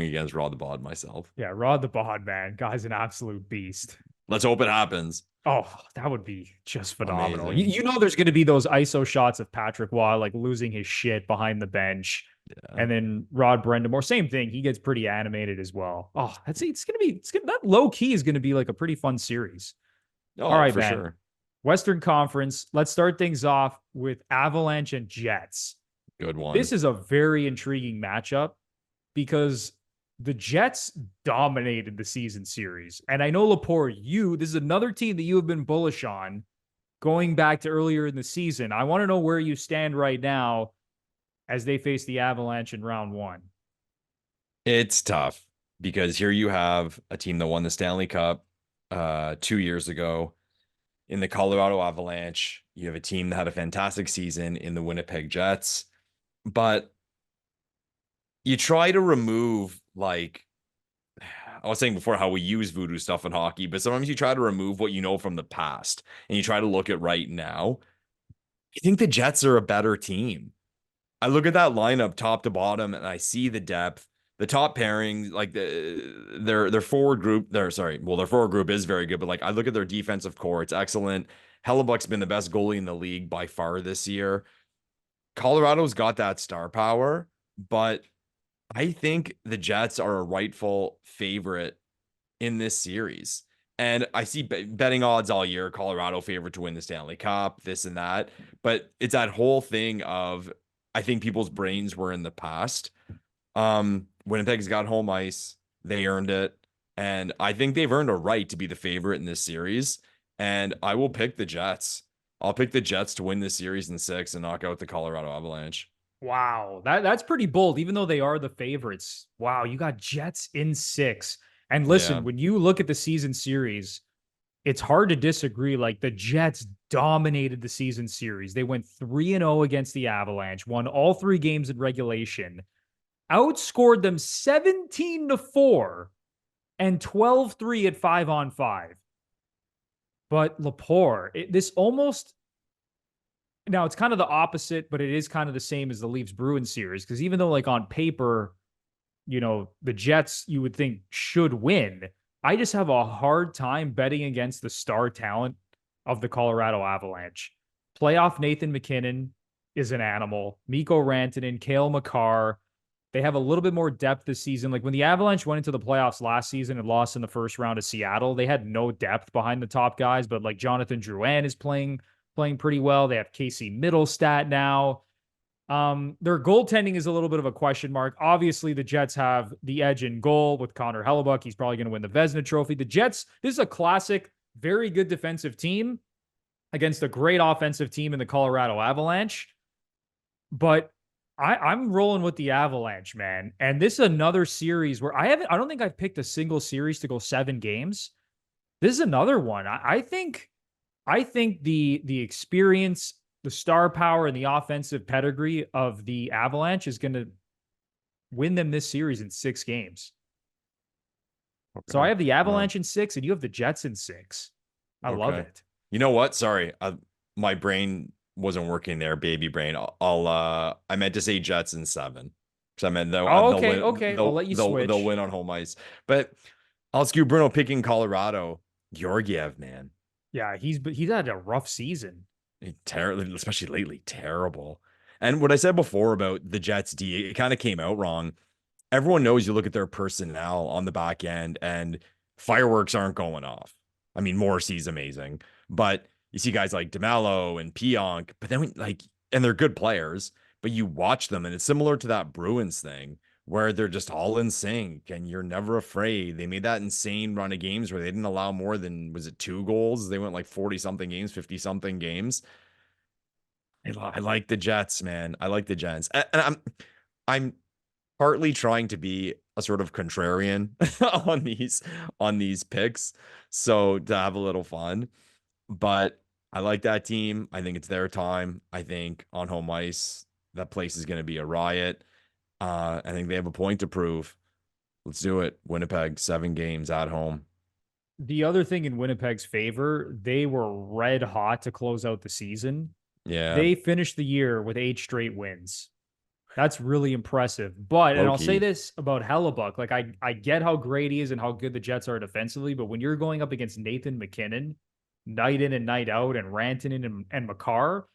against Rod the Bod myself. Yeah, Rod the Bod, man. Guy's an absolute beast. Let's hope it happens. Oh, that would be just phenomenal. You know there's going to be those ISO shots of Patrick Waugh like losing his shit behind the bench. Yeah. And then Rod Brind'Amour, same thing. He gets pretty animated as well. Oh, that low key is going to be like a pretty fun series. Oh, all right, for man. Sure. Western Conference. Let's start things off with Avalanche and Jets. Good one. This is a very intriguing matchup because the Jets dominated the season series. And I know, Lepore, this is another team that you have been bullish on going back to earlier in the season. I want to know where you stand right now as they face the Avalanche in round 1. It's tough because here you have a team that won the Stanley Cup 2 years ago in the Colorado Avalanche. You have a team that had a fantastic season in the Winnipeg Jets, but you try to remove, like, I was saying before how we use voodoo stuff in hockey, but sometimes you try to remove what you know from the past and you try to look at right now. I think the Jets are a better team. I look at that lineup top to bottom and I see the depth, the top pairing, like their forward group. Their forward group is very good, but like I look at their defensive core, it's excellent. Hellebuck's been the best goalie in the league by far this year. Colorado's got that star power, but I think the Jets are a rightful favorite in this series. And I see betting odds all year, Colorado favorite to win the Stanley Cup, this and that. But it's that whole thing of, I think people's brains were in the past. Winnipeg's got home ice. They earned it. And I think they've earned a right to be the favorite in this series. And I will pick the Jets. I'll pick the Jets to win this series in 6 and knock out the Colorado Avalanche. Wow, that's pretty bold, even though they are the favorites. Wow, you got Jets in 6. And listen, when you look at the season series, it's hard to disagree. Like, the Jets dominated the season series. They went 3-0 against the Avalanche, won all 3 games in regulation, outscored them 17-4 and 12-3 at 5-on-5. But Lepore, this almost... Now, it's kind of the opposite, but it is kind of the same as the Leafs Bruins series. Because even though, like, on paper, you know, the Jets, you would think, should win, I just have a hard time betting against the star talent of the Colorado Avalanche. Playoff Nathan McKinnon is an animal. Mikko Rantanen, Cale Makar. They have a little bit more depth this season. Like, when the Avalanche went into the playoffs last season and lost in the first round to Seattle, they had no depth behind the top guys. But, like, Jonathan Drouin is playing pretty well. They have Casey Middlestat now. Their goaltending is a little bit of a question mark. Obviously, the Jets have the edge in goal with Connor Hellebuck. He's probably going to win the Vezina Trophy. The Jets, this is a classic, very good defensive team against a great offensive team in the Colorado Avalanche. But I'm rolling with the Avalanche, man. And this is another series where I don't think I've picked a single series to go 7 games. This is another one. I think the experience, the star power, and the offensive pedigree of the Avalanche is going to win them this series in 6 games. Okay. So I have the Avalanche in 6, and you have the Jets in 6. I love it. You know what? Sorry, my brain wasn't working there, baby brain. I meant to say Jets in 7 because I meant okay. I'll let you switch. They'll win on home ice, but I'll skew Bruno picking Colorado. Georgiev, man. Yeah, he's had a rough season. Terrible, especially lately, terrible. And what I said before about the Jets D, it kind of came out wrong. Everyone knows you look at their personnel on the back end and fireworks aren't going off. I mean, Morrissey's amazing, but you see guys like DeMello and Pionk, but then and they're good players, but you watch them and it's similar to that Bruins thing where they're just all in sync and you're never afraid. They made that insane run of games where they didn't allow more than, was it 2 goals? They went like 40 something games, 50 something games. I like the Jets, man. I like the Jets. And I'm partly trying to be a sort of contrarian on these picks. So to have a little fun. But I like that team. I think it's their time. I think on home ice, that place is going to be a riot. I think they have a point to prove. Let's do it. Winnipeg, 7 games at home. The other thing in Winnipeg's favor, they were red hot to close out the season. Yeah. They finished the year with 8 straight wins. That's really impressive. But, and I'll say this about Hellebuyck, like I get how great he is and how good the Jets are defensively, but when you're going up against Nathan McKinnon night in and night out and Rantanen and Makar,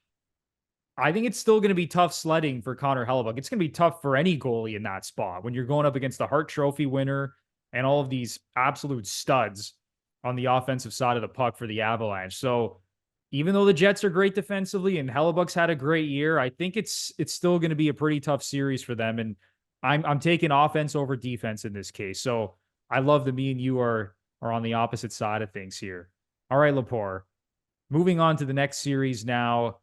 I think it's still going to be tough sledding for Connor Hellebuyck. It's going to be tough for any goalie in that spot when you're going up against the Hart Trophy winner and all of these absolute studs on the offensive side of the puck for the Avalanche. So even though the Jets are great defensively and Hellebuck's had a great year, I think it's still going to be a pretty tough series for them. And I'm taking offense over defense in this case. So I love that me and you are on the opposite side of things here. All right, Lepore. Moving on to the next series now.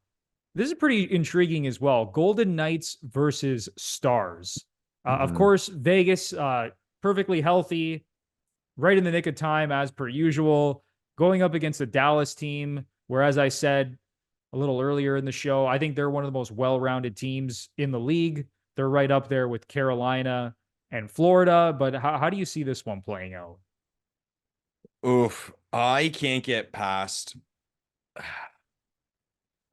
This is pretty intriguing as well. Golden Knights versus Stars. Of course, Vegas, perfectly healthy, right in the nick of time as per usual, going up against the Dallas team, where, as I said a little earlier in the show, I think they're one of the most well-rounded teams in the league. They're right up there with Carolina and Florida. But how do you see this one playing out? Oof. I can't get past.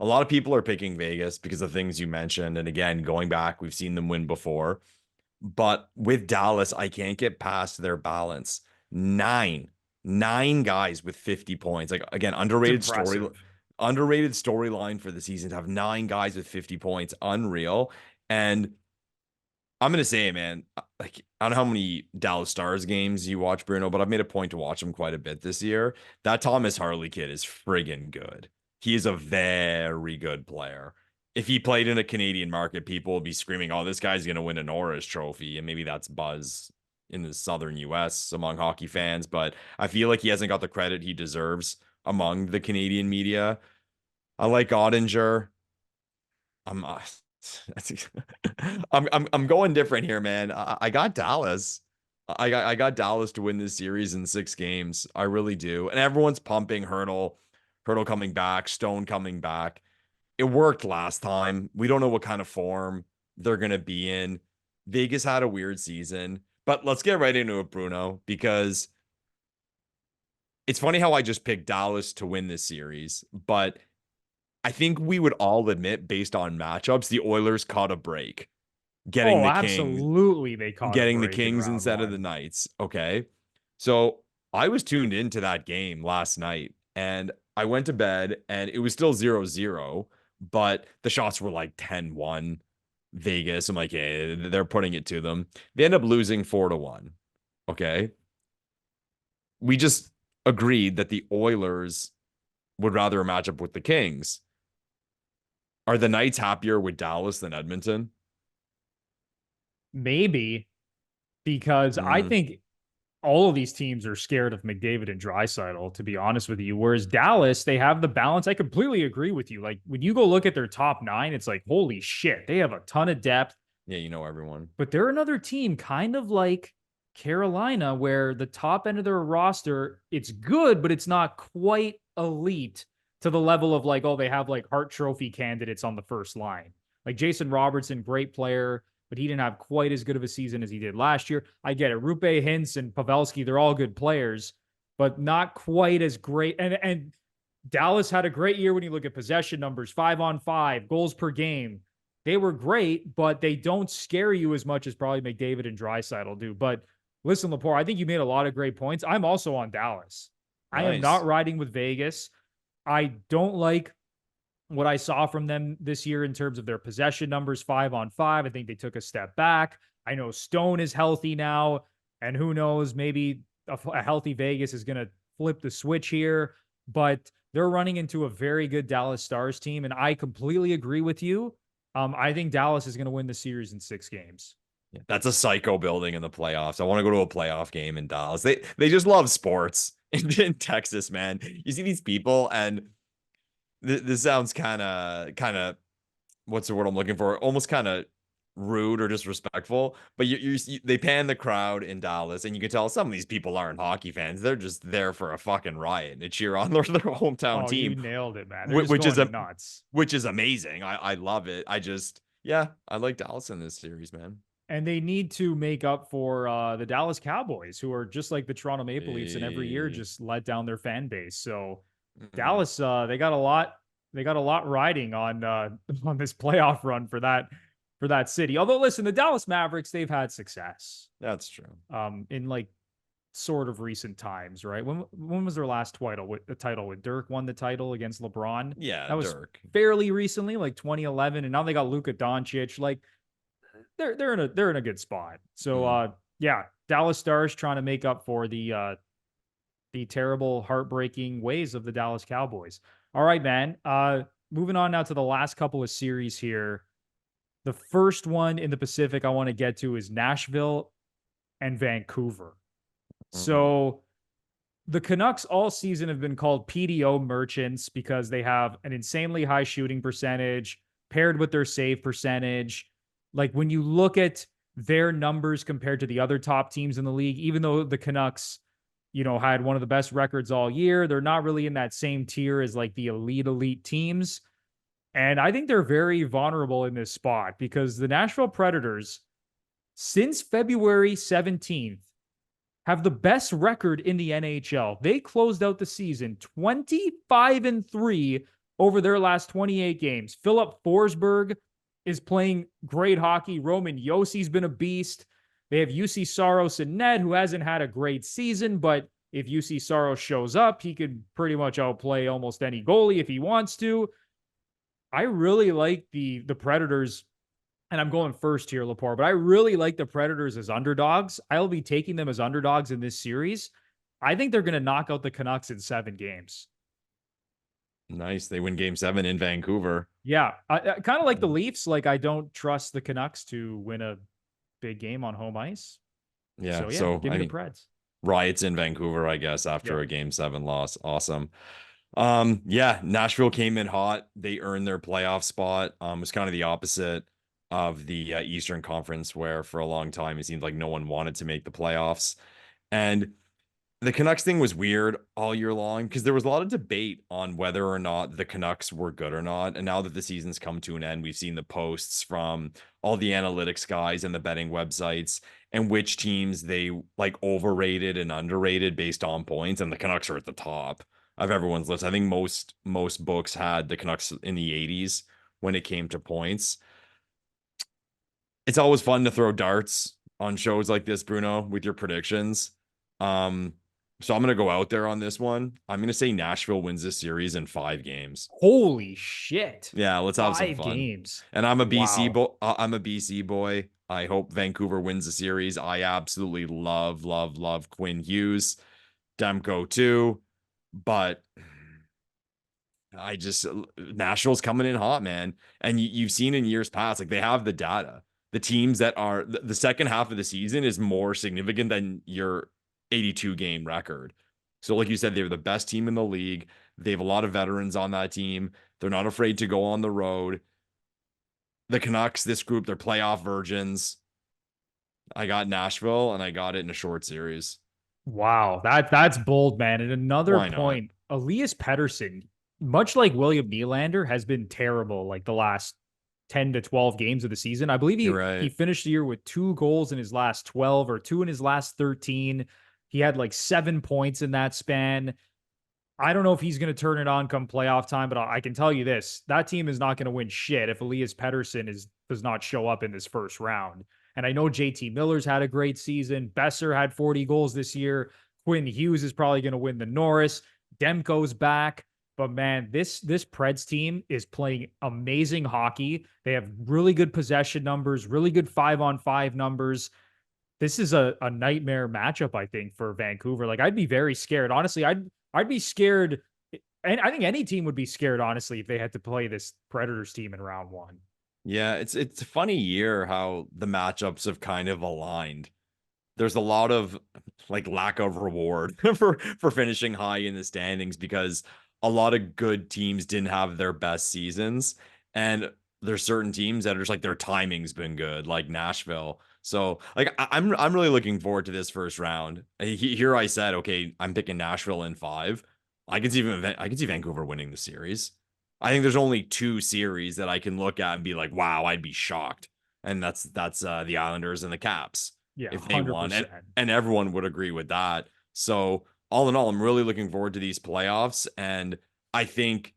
A lot of people are picking Vegas because of things you mentioned. And again, going back, we've seen them win before. But with Dallas, I can't get past their balance. Nine guys with 50 points. Like, again, underrated storyline for the season to have 9 guys with 50 points. Unreal. And I'm going to say, man, like, I don't know how many Dallas Stars games you watch, Bruno, but I've made a point to watch them quite a bit this year. That Thomas Harley kid is friggin' good. He is a very good player. If he played in a Canadian market, people would be screaming, oh, this guy's going to win a Norris trophy. And maybe that's buzz in the Southern US among hockey fans. But I feel like he hasn't got the credit he deserves among the Canadian media. I like Ottinger. I'm going different here, man. I got Dallas. I got Dallas to win this series in 6 games. I really do. And everyone's pumping Hurdle coming back, Stone coming back. It worked last time. We don't know what kind of form they're going to be in. Vegas had a weird season, but let's get right into it, Bruno, because it's funny how I just picked Dallas to win this series, but I think we would all admit, based on matchups, the Oilers caught a break. Absolutely, they caught getting the Kings instead of the Knights. Okay. So I was tuned into that game last night and I went to bed and it was still 0-0, but the shots were like 10-1 Vegas. I'm like, hey, they're putting it to them. They end up losing 4-1. Okay. We just agreed that the Oilers would rather a matchup with the Kings. Are the Knights happier with Dallas than Edmonton? Maybe, because I think all of these teams are scared of McDavid and Draisaitl, to be honest with you. Whereas Dallas, they have the balance. I completely agree with you. Like, when you go look at their top 9, it's like, holy shit, they have a ton of depth. Yeah, you know everyone. But they're another team kind of like Carolina, where the top end of their roster, it's good, but it's not quite elite to the level of like, oh, they have like Hart Trophy candidates on the first line. Like Jason Robertson, great player, but he didn't have quite as good of a season as he did last year. I get it. Rupe Hintz and Pavelski, they're all good players, but not quite as great. And Dallas had a great year when you look at possession numbers, 5-on-5, goals per game. They were great, but they don't scare you as much as probably McDavid and Draisaitl do. But listen, Lepore, I think you made a lot of great points. I'm also on Dallas. Nice. I am not riding with Vegas. I don't like what I saw from them this year in terms of their possession numbers, 5-on-5. I think they took a step back. I know Stone is healthy now, and who knows, maybe a healthy Vegas is going to flip the switch here, but they're running into a very good Dallas Stars team, and I completely agree with you. I think Dallas is going to win the series in 6 games. Yeah, that's a psycho building in the playoffs. I want to go to a playoff game in Dallas. They just love sports in Texas, man. You see these people, and this sounds kind of what's the word I'm looking for? Almost kind of rude or disrespectful, but they pan the crowd in Dallas, and you can tell some of these people aren't hockey fans. They're just there for a fucking riot and cheer on their hometown team. You nailed it, man. Which is nuts. Which is amazing. I love it. I like Dallas in this series, man. And they need to make up for the Dallas Cowboys, who are just like the Toronto Maple Leafs, and every year just let down their fan base. So Dallas, they got a lot riding on this playoff run for that city. Although, listen, the Dallas Mavericks, they've had success. That's true. In like sort of recent times, right? When was their last title? The title when Dirk won the title against LeBron? Yeah, that was Dirk. Fairly recently, like 2011, and now they got Luka Doncic. Like they're in a good spot. So yeah, Dallas Stars trying to make up for the terrible, heartbreaking ways of the Dallas Cowboys. All right, man. Moving on now to the last couple of series here. The first one in the Pacific I want to get to is Nashville and Vancouver. So the Canucks all season have been called PDO merchants because they have an insanely high shooting percentage paired with their save percentage. Like when you look at their numbers compared to the other top teams in the league, even though the Canucks, had one of the best records all year, they're not really in that same tier as like the elite teams. And I think they're very vulnerable in this spot because the Nashville Predators, since February 17th, have the best record in the NHL. They closed out the season 25-3 over their last 28 games. Philip Forsberg is playing great hockey. Roman Yossi's been a beast. They have UC Saros and Ned, who hasn't had a great season, but if UC Saros shows up, he could pretty much outplay almost any goalie if he wants to. I really like the Predators, and I'm going first here, Lepore, but I really like the Predators as underdogs. I'll be taking them as underdogs in this series. I think they're going to knock out the Canucks in 7 games. Nice. They win game 7 in Vancouver. Yeah. I kind of like the Leafs. Like, I don't trust the Canucks to win a big game on home ice. Yeah. So give me the Preds. Riots in Vancouver, I guess, after a game 7 loss. Awesome. Yeah, Nashville came in hot. They earned their playoff spot. It was kind of the opposite of the Eastern Conference, where for a long time it seemed like no one wanted to make the playoffs. And the Canucks thing was weird all year long because there was a lot of debate on whether or not the Canucks were good or not. And now that the season's come to an end, we've seen the posts from all the analytics guys and the betting websites and which teams they like overrated and underrated based on points. And the Canucks are at the top of everyone's list. I think most books had the Canucks in the 80s when it came to points. It's always fun to throw darts on shows like this, Bruno, with your predictions. So I'm going to go out there on this one. I'm going to say Nashville wins this series in 5 games. Holy shit. Yeah, let's have some fun. 5 games. And I'm a BC boy. I'm a BC boy. I hope Vancouver wins the series. I absolutely love Quinn Hughes. Demko too. But Nashville's coming in hot, man. And you've seen in years past, like they have the data. The teams that are the second half of the season is more significant than your 82 game record. So like you said, they're the best team in the league. They have a lot of veterans on that team. They're not afraid to go on the road. The Canucks, this group, they're playoff virgins. I got Nashville and I got it in a short series. Wow. That's bold, man. And another point, Elias Pettersson, much like William Nylander, has been terrible like the last 10 to 12 games of the season. I believe he finished the year with 2 goals in his last 12 or 2 in his last 13. He had like 7 points in that span. I don't know if he's going to turn it on come playoff time, but I can tell you this, that team is not going to win shit if Elias Pettersson does not show up in this first round. And I know JT Miller's had a great season. Besser had 40 goals this year. Quinn Hughes is probably going to win the Norris. Demko's back. But man, this Preds team is playing amazing hockey. They have really good possession numbers, really good 5-on-5 numbers. This is a nightmare matchup, I think, for Vancouver. Like, I'd be very scared. Honestly, I'd be scared. And I think any team would be scared, honestly, if they had to play this Predators team in round one. Yeah, it's a funny year how the matchups have kind of aligned. There's a lot of like lack of reward for finishing high in the standings because a lot of good teams didn't have their best seasons, and there's certain teams that are just like their timing's been good, like Nashville. So like I'm really looking forward to this first round. Here I said, okay, I'm picking Nashville in 5. I can see Vancouver winning the series. I think there's only 2 series that I can look at and be like, wow, I'd be shocked. And that's the Islanders and the Caps Yeah, if they won. 100%. And everyone would agree with that. So all in all, I'm really looking forward to these playoffs. And I think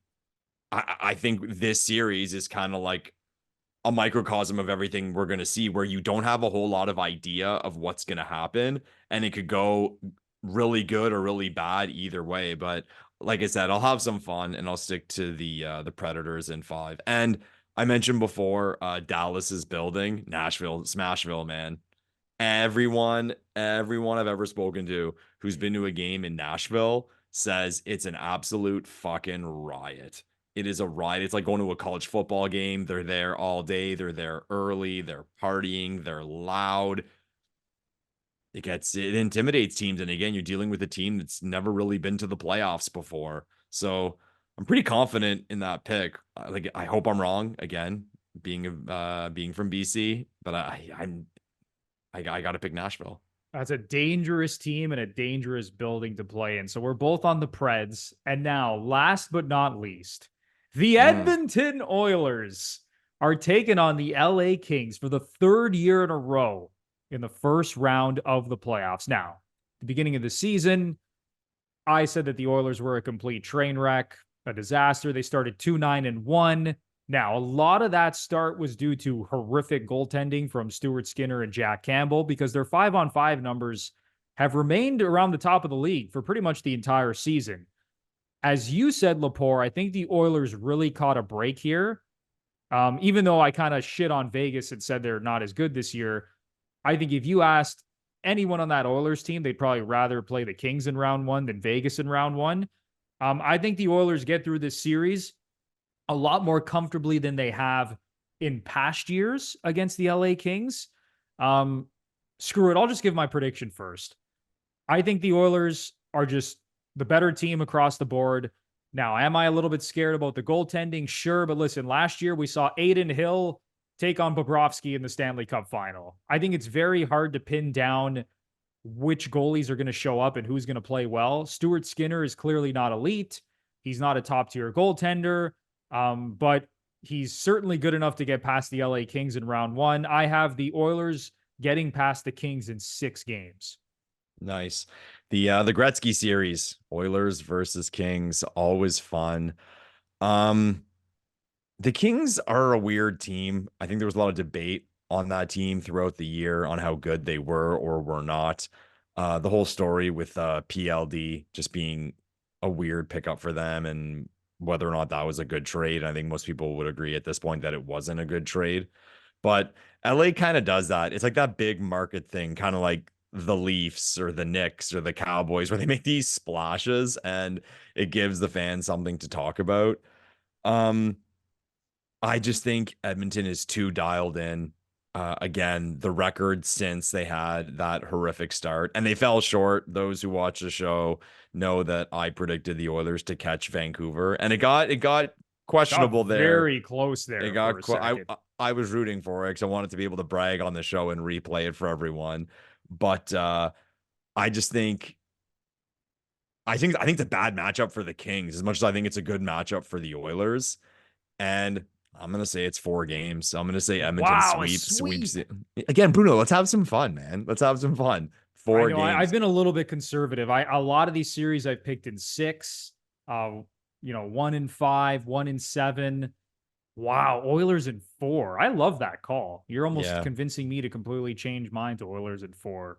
I think this series is kind of like a microcosm of everything we're going to see, where you don't have a whole lot of idea of what's going to happen, and it could go really good or really bad either way. But like I said, I'll have some fun and I'll stick to the Predators in 5. And I mentioned before, Dallas is building. Nashville, Smashville, man. Everyone I've ever spoken to who's been to a game in Nashville says it's an absolute fucking riot. It is a riot. It's like going to a college football game. They're there all day. They're there early. They're partying. They're loud. It intimidates teams. And again, you're dealing with a team that's never really been to the playoffs before. So I'm pretty confident in that pick. Like, I hope I'm wrong again, being from BC, but I got to pick Nashville. That's a dangerous team and a dangerous building to play in. So we're both on the Preds. And now, last but not least, the Edmonton Oilers are taking on the LA Kings for the 3rd year in a row in the first round of the playoffs. Now, the beginning of the season, I said that the Oilers were a complete train wreck, a disaster. They started 2-9-1. Now, a lot of that start was due to horrific goaltending from Stuart Skinner and Jack Campbell, because their 5-on-5 numbers have remained around the top of the league for pretty much the entire season. As you said, Lepore, I think the Oilers really caught a break here. Even though I kind of shit on Vegas and said they're not as good this year, I think if you asked anyone on that Oilers team, they'd probably rather play the Kings in round 1 than Vegas in round 1. I think the Oilers get through this series a lot more comfortably than they have in past years against the LA Kings. Screw it. I'll just give my prediction first. I think the Oilers are just the better team across the board. Now, am I a little bit scared about the goaltending? Sure. But listen, last year we saw Aiden Hill take on Bobrovsky in the Stanley Cup final. I think it's very hard to pin down which goalies are going to show up and who's going to play well. Stuart Skinner is clearly not elite. He's not a top tier goaltender. But he's certainly good enough to get past the LA Kings in round 1. I have the Oilers getting past the Kings in 6 games. Nice. The Gretzky series, Oilers versus Kings, always fun. The Kings are a weird team. I think there was a lot of debate on that team throughout the year on how good they were or were not. The whole story with PLD just being a weird pickup for them, and whether or not that was a good trade. I think most people would agree at this point that it wasn't a good trade. But LA kind of does that. It's like that big market thing, kind of like the Leafs or the Knicks or the Cowboys, where they make these splashes and it gives the fans something to talk about. I just think Edmonton is too dialed in. Again, the record since they had that horrific start, and they fell short. Those who watch the show know that I predicted the Oilers to catch Vancouver, and it got questionable there. Very close there. It got I was rooting for it because I wanted to be able to brag on the show and replay it for everyone. But I just think it's a bad matchup for the Kings as much as I think it's a good matchup for the Oilers. And I'm going to say it's 4 games. So I'm going to say Edmonton sweeps it. Again, Bruno, let's have some fun, man. Let's have some fun. 4 games. I've been a little bit conservative. A lot of these series I've picked in 6, 1 in 5, 1 in 7. Wow. Oilers in 4. I love that call. You're almost convincing me to completely change mine to Oilers in 4.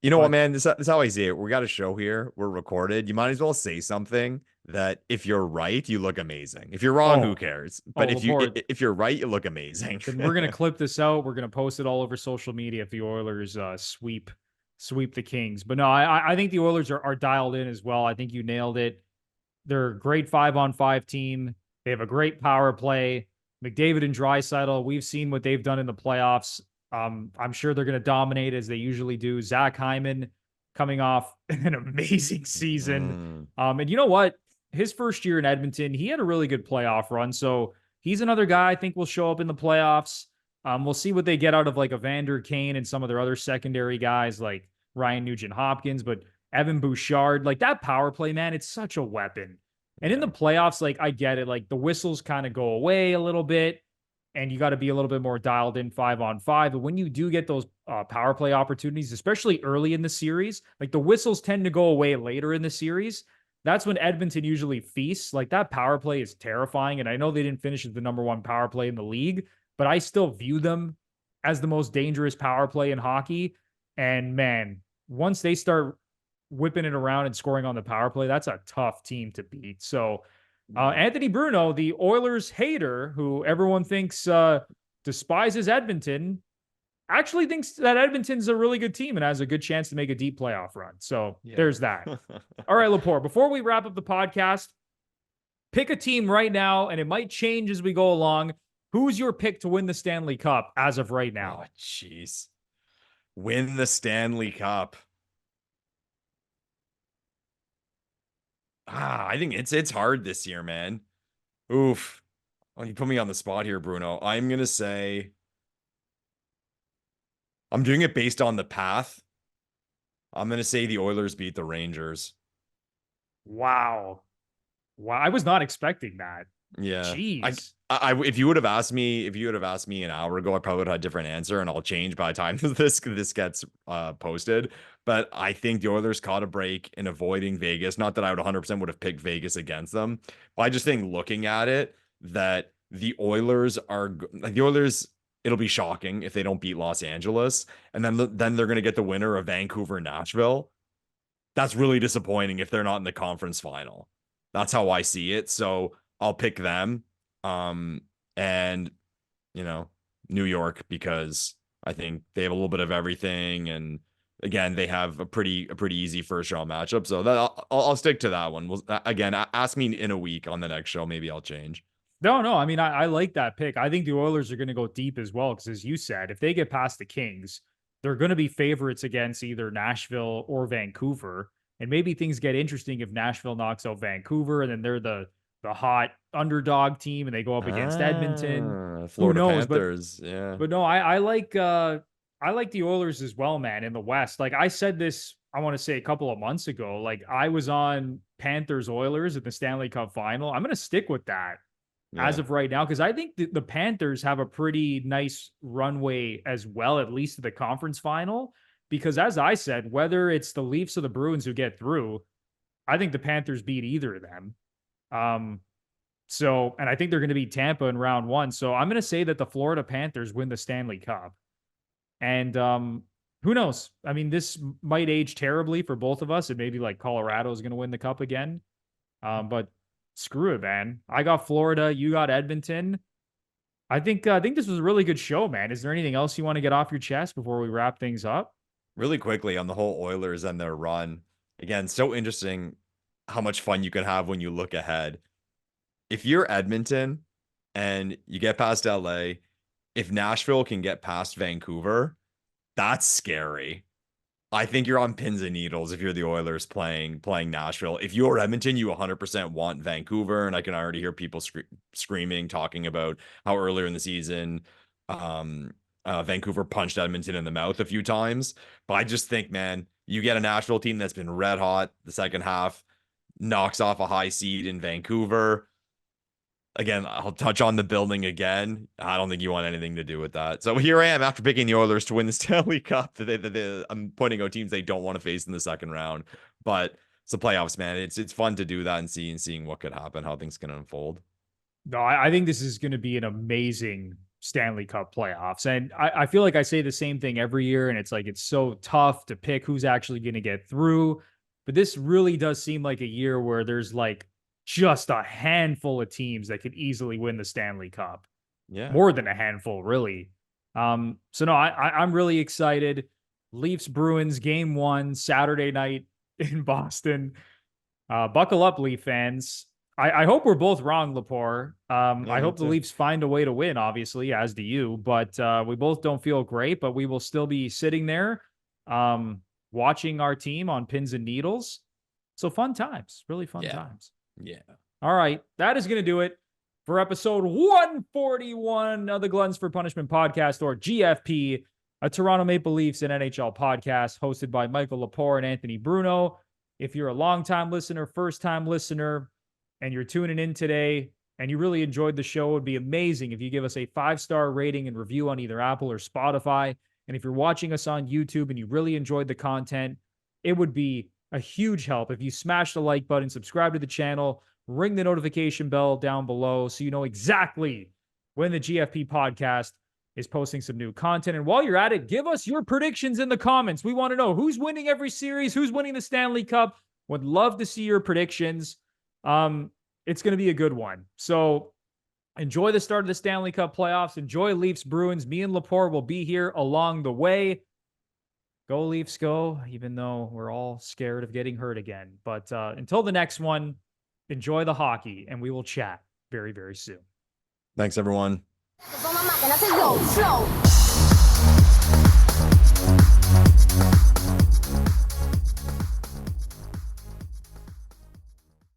You know what, But man? This is how I see it. We got a show here. We're recorded. You might as well say something that if you're right, you look amazing. If you're wrong, who oh, cares? oh, But Laporte, if you're right, you look amazing. then we're gonna clip this out. We're gonna post it all over social media if the Oilers sweep the Kings. But no, I think the Oilers are dialed in as well. I think you nailed it. They're a great 5-on-5 team. They have a great power play. McDavid and Draisaitl, we've seen what they've done in the playoffs. I'm sure they're going to dominate as they usually do. Zach Hyman coming off an amazing season. And you know what? His first year in Edmonton, he had a really good playoff run. So he's another guy I think will show up in the playoffs. We'll see what they get out of like Evander Kane and some of their other secondary guys like Ryan Nugent Hopkins, but Evan Bouchard, like that power play, man, it's such a weapon. And in the playoffs, like I get it, like the whistles kind of go away a little bit, and you got to be a little bit more dialed in 5-on-5. But when you do get those power play opportunities, especially early in the series, like the whistles tend to go away later in the series. That's when Edmonton usually feasts. Like that power play is terrifying. And I know they didn't finish as the number one power play in the league, but I still view them as the most dangerous power play in hockey. And man, once they start whipping it around and scoring on the power play, that's a tough team to beat. So Anthony Bruno, the Oilers hater, who everyone thinks despises Edmonton, actually thinks that Edmonton's a really good team and has a good chance to make a deep playoff run. So there's that. All right, Lepore, before we wrap up the podcast, pick a team right now, and it might change as we go along. Who's your pick to win the Stanley Cup as of right now? Oh, jeez. Win the Stanley Cup. I think it's hard this year, man. Oof. Well, you put me on the spot here, Bruno. I'm gonna say I'm doing it based on the path. I'm gonna say the Oilers beat the Rangers. Wow. I was not expecting that. Yeah. Jeez. If you would have asked me an hour ago, I probably would have had a different answer, and I'll change by the time this gets posted. But I think the Oilers caught a break in avoiding Vegas. Not that I would 100% would have picked Vegas against them, but I just think looking at it that the Oilers are like the Oilers. It'll be shocking if they don't beat Los Angeles, and then they're going to get the winner of Vancouver, Nashville. That's really disappointing if they're not in the conference final. That's how I see it. So I'll pick them. And New York, because I think they have a little bit of everything, and again, they have a pretty easy first round matchup. So that I'll stick to that one. Again, ask me in a week on the next show. Maybe I'll change. No. I mean, I like that pick. I think the Oilers are going to go deep as well, because as you said, if they get past the Kings, they're going to be favorites against either Nashville or Vancouver. And maybe things get interesting if Nashville knocks out Vancouver, and then they're the hot underdog team and they go up against Edmonton. Florida Who knows? Panthers. But no, I like the Oilers as well, man, in the West. Like I said this, I want to say a couple of months ago, like I was on Panthers Oilers at the Stanley Cup final. I'm going to stick with that as of right now, because I think the Panthers have a pretty nice runway as well, at least to the conference final. Because as I said, whether it's the Leafs or the Bruins who get through, I think the Panthers beat either of them. And I think they're going to beat Tampa in round one. So I'm going to say that the Florida Panthers win the Stanley Cup. And who knows? I mean, this might age terribly for both of us. And maybe like Colorado is going to win the cup again. But screw it, man. I got Florida. You got Edmonton. I think this was a really good show, man. Is there anything else you want to get off your chest before we wrap things up? Really quickly on the whole Oilers and their run. Again, so interesting how much fun you can have when you look ahead. If you're Edmonton and you get past LA, if Nashville can get past Vancouver, that's scary. I think you're on pins and needles if you're the Oilers playing Nashville. If you're Edmonton, you 100% want Vancouver, and I can already hear people screaming, talking about how earlier in the season Vancouver punched Edmonton in the mouth a few times. But I just think, man, you get a Nashville team that's been red hot the second half, knocks off a high seed in Vancouver. Again, I'll touch on the building again. I don't think you want anything to do with that. So here I am after picking the Oilers to win the Stanley Cup. I'm pointing out teams they don't want to face in the second round. But it's the playoffs, man. It's fun to do that and seeing what could happen, how things can unfold. No, I think this is going to be an amazing Stanley Cup playoffs. And I feel like I say the same thing every year, and it's like it's so tough to pick who's actually going to get through. But this really does seem like a year where there's like just a handful of teams that could easily win the Stanley Cup. Yeah. More than a handful, really. So no, I'm really excited. Leafs Bruins game 1 Saturday night in Boston. Buckle up, Leaf fans. I hope we're both wrong, Lepore. I hope the Leafs find a way to win, obviously, as do you. But we both don't feel great, but we will still be sitting there watching our team on pins and needles. So fun times, really fun times. Yeah. All right, that is going to do it for episode 141 of the Gluttons For Punishment Podcast, or GFP, a Toronto Maple Leafs and NHL podcast hosted by Michael Lepore and Anthony Bruno. If you're a longtime listener, first-time listener, and you're tuning in today and you really enjoyed the show, it would be amazing if you give us a 5-star rating and review on either Apple or Spotify. And if you're watching us on YouTube and you really enjoyed the content, it would be a huge help if you smash the like button, subscribe to the channel, ring the notification bell down below so you know exactly when the GFP podcast is posting some new content. And while you're at it, give us your predictions in the comments. We want to know who's winning every series, who's winning the Stanley Cup. Would love to see your predictions. It's going to be a good one. So enjoy the start of the Stanley Cup playoffs. Enjoy Leafs Bruins. Me and Lepore will be here along the way. Go Leafs, go, even though we're all scared of getting hurt again. But until the next one, enjoy the hockey, and we will chat very, very soon. Thanks, everyone.